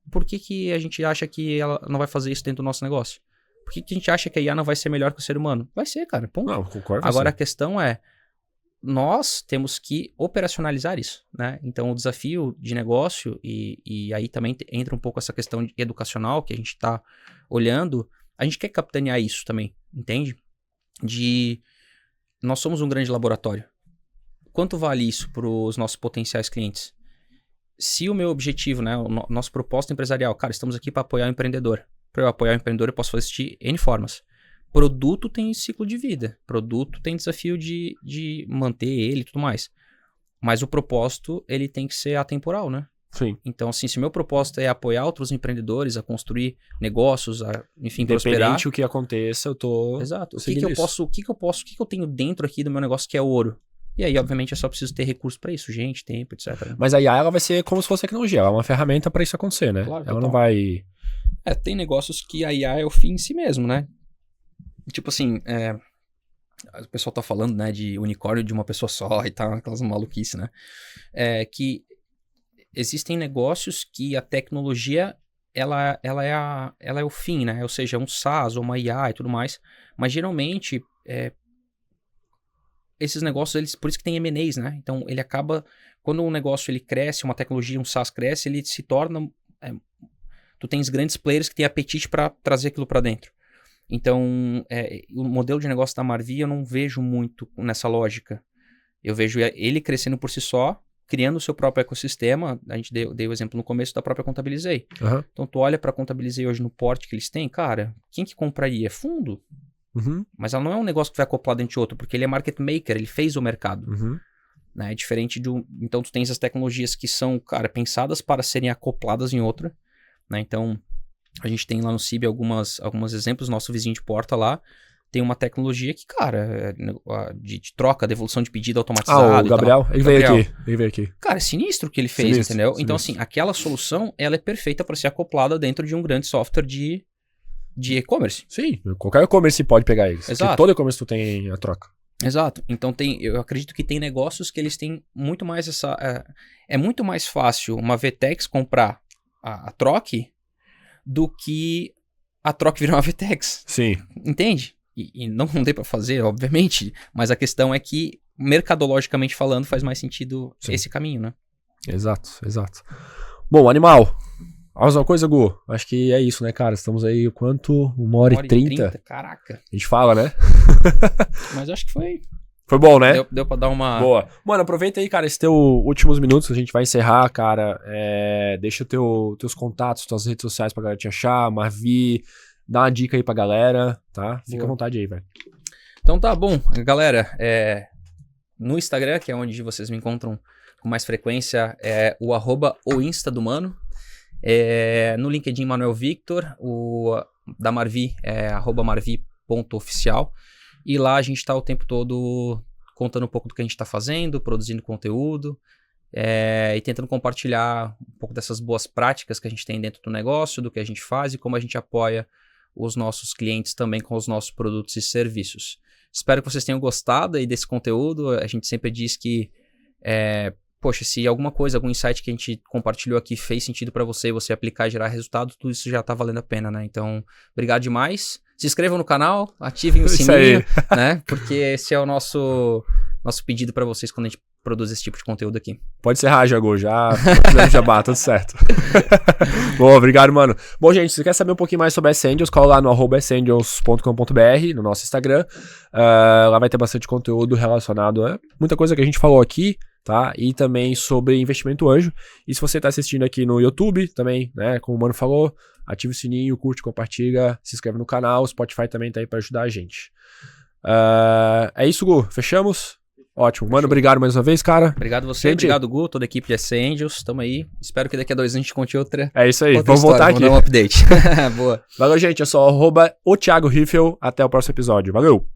Por que a gente acha que ela não vai fazer isso dentro do nosso negócio? Por que a gente acha que a IA não vai ser melhor que o ser humano? Vai ser, cara. Ponto. Não, concordo. Agora a questão é, nós temos que operacionalizar isso, né? Então, o desafio de negócio, e aí também entra um pouco essa questão educacional que a gente está olhando, a gente quer capitanear isso também, entende? Nós somos um grande laboratório. Quanto vale isso para os nossos potenciais clientes? Se o meu objetivo, né, o nosso propósito empresarial, cara, estamos aqui para apoiar o empreendedor. Para eu apoiar o empreendedor, eu posso fazer isso de N formas. Produto tem ciclo de vida. Produto tem desafio de manter ele e tudo mais. Mas o propósito, ele tem que ser atemporal, né? Sim. Então, assim, se o meu propósito é apoiar outros empreendedores a construir negócios, a, enfim, prosperar... Independente o que aconteça, eu tô... Exato. O que eu tenho dentro aqui do meu negócio que é ouro? E aí, obviamente, eu só preciso ter recursos para isso, gente, tempo, etc. Mas a IA, ela vai ser como se fosse tecnologia, ela é uma ferramenta para isso acontecer, né? Claro, ela não vai... tem negócios que a IA é o fim em si mesmo, né? Tipo assim, o pessoal tá falando, né, de unicórnio de uma pessoa só e tal, aquelas maluquices, né? Que existem negócios que a tecnologia, ela é o fim, né? Ou seja, um SaaS ou uma IA e tudo mais. Mas geralmente, esses negócios, eles, por isso que tem M&As, né? Então, ele acaba, quando um negócio ele cresce, uma tecnologia, um SaaS cresce, ele se torna... tu tens grandes players que têm apetite para trazer aquilo para dentro. Então, o modelo de negócio da Marvi eu não vejo muito nessa lógica. Eu vejo ele crescendo por si só, criando o seu próprio ecossistema. A gente deu o exemplo no começo da própria Contabilizei. Uhum. Então, tu olha para a Contabilizei hoje no porte que eles têm, cara, quem que compraria? É fundo. Uhum. Mas ela não é um negócio que vai acoplar dentro de outro, porque ele é market maker, ele fez o mercado. Uhum. Né? É diferente de então, tu tens as tecnologias que são, cara, pensadas para serem acopladas em outra. Né? Então... A gente tem lá no CIB alguns exemplos, nosso vizinho de porta lá tem uma tecnologia que, cara, de troca, devolução de pedido automatizado. O Gabriel? Ele veio aqui. Cara, é sinistro o que ele fez, entendeu? Então, assim, aquela solução, ela é perfeita para ser acoplada dentro de um grande software de e-commerce. Sim, qualquer e-commerce pode pegar isso. Exato. Porque todo e-commerce tu tem a troca. Exato. Então, eu acredito que tem negócios que eles têm muito mais é muito mais fácil uma VTEX comprar a troque do que a troca virar uma VTEX. Sim. Entende? E não tem pra fazer, obviamente, mas a questão é que, mercadologicamente falando, faz mais sentido esse caminho, né? Exato. Bom, animal. Mais uma coisa, Gu? Acho que é isso, né, cara? Estamos aí, quanto? 1h30? Caraca. A gente fala, né? Mas acho que foi... Foi bom, né? Deu pra dar uma... Boa. Mano, aproveita aí, cara, esse teu últimos minutos, a gente vai encerrar, cara. Deixa teus contatos, tuas redes sociais pra galera te achar, Marvi, dá uma dica aí pra galera, tá? Fica à vontade aí, velho. Então tá bom, galera. No Instagram, que é onde vocês me encontram com mais frequência, é o @oinsta do Mano. No LinkedIn, Manuel Victor. O da Marvi é @marvi.oficial. E lá a gente está o tempo todo contando um pouco do que a gente está fazendo, produzindo conteúdo e tentando compartilhar um pouco dessas boas práticas que a gente tem dentro do negócio, do que a gente faz e como a gente apoia os nossos clientes também com os nossos produtos e serviços. Espero que vocês tenham gostado aí desse conteúdo. A gente sempre diz que, poxa, se alguma coisa, algum insight que a gente compartilhou aqui fez sentido para você aplicar e gerar resultado, tudo isso já tá valendo a pena, né? Então, obrigado demais. Se inscrevam no canal, ativem o sininho, né? Porque esse é o nosso pedido para vocês quando a gente produz esse tipo de conteúdo aqui. Pode encerrar, Jago, já jabá, tudo certo. Bom, obrigado, mano. Bom, gente, se você quer saber um pouquinho mais sobre a Essentials, cola lá no @essentials.com.br, no nosso Instagram. Lá vai ter bastante conteúdo relacionado a muita coisa que a gente falou aqui, tá? E também sobre investimento anjo. E se você tá assistindo aqui no YouTube também, né, como o mano falou, ativa o sininho, curte, compartilha, se inscreve no canal, o Spotify também tá aí pra ajudar a gente. É isso, Gu, fechamos? Ótimo. Mano, obrigado mais uma vez, cara. Obrigado você, obrigado, Gu, toda a equipe de Essentials, tamo aí. Espero que daqui a 2 anos a gente conte outra. É isso aí, vamos voltar aqui. Vamos dar um update. Boa. Valeu, gente, eu sou o Thiago Riffel, até o próximo episódio. Valeu!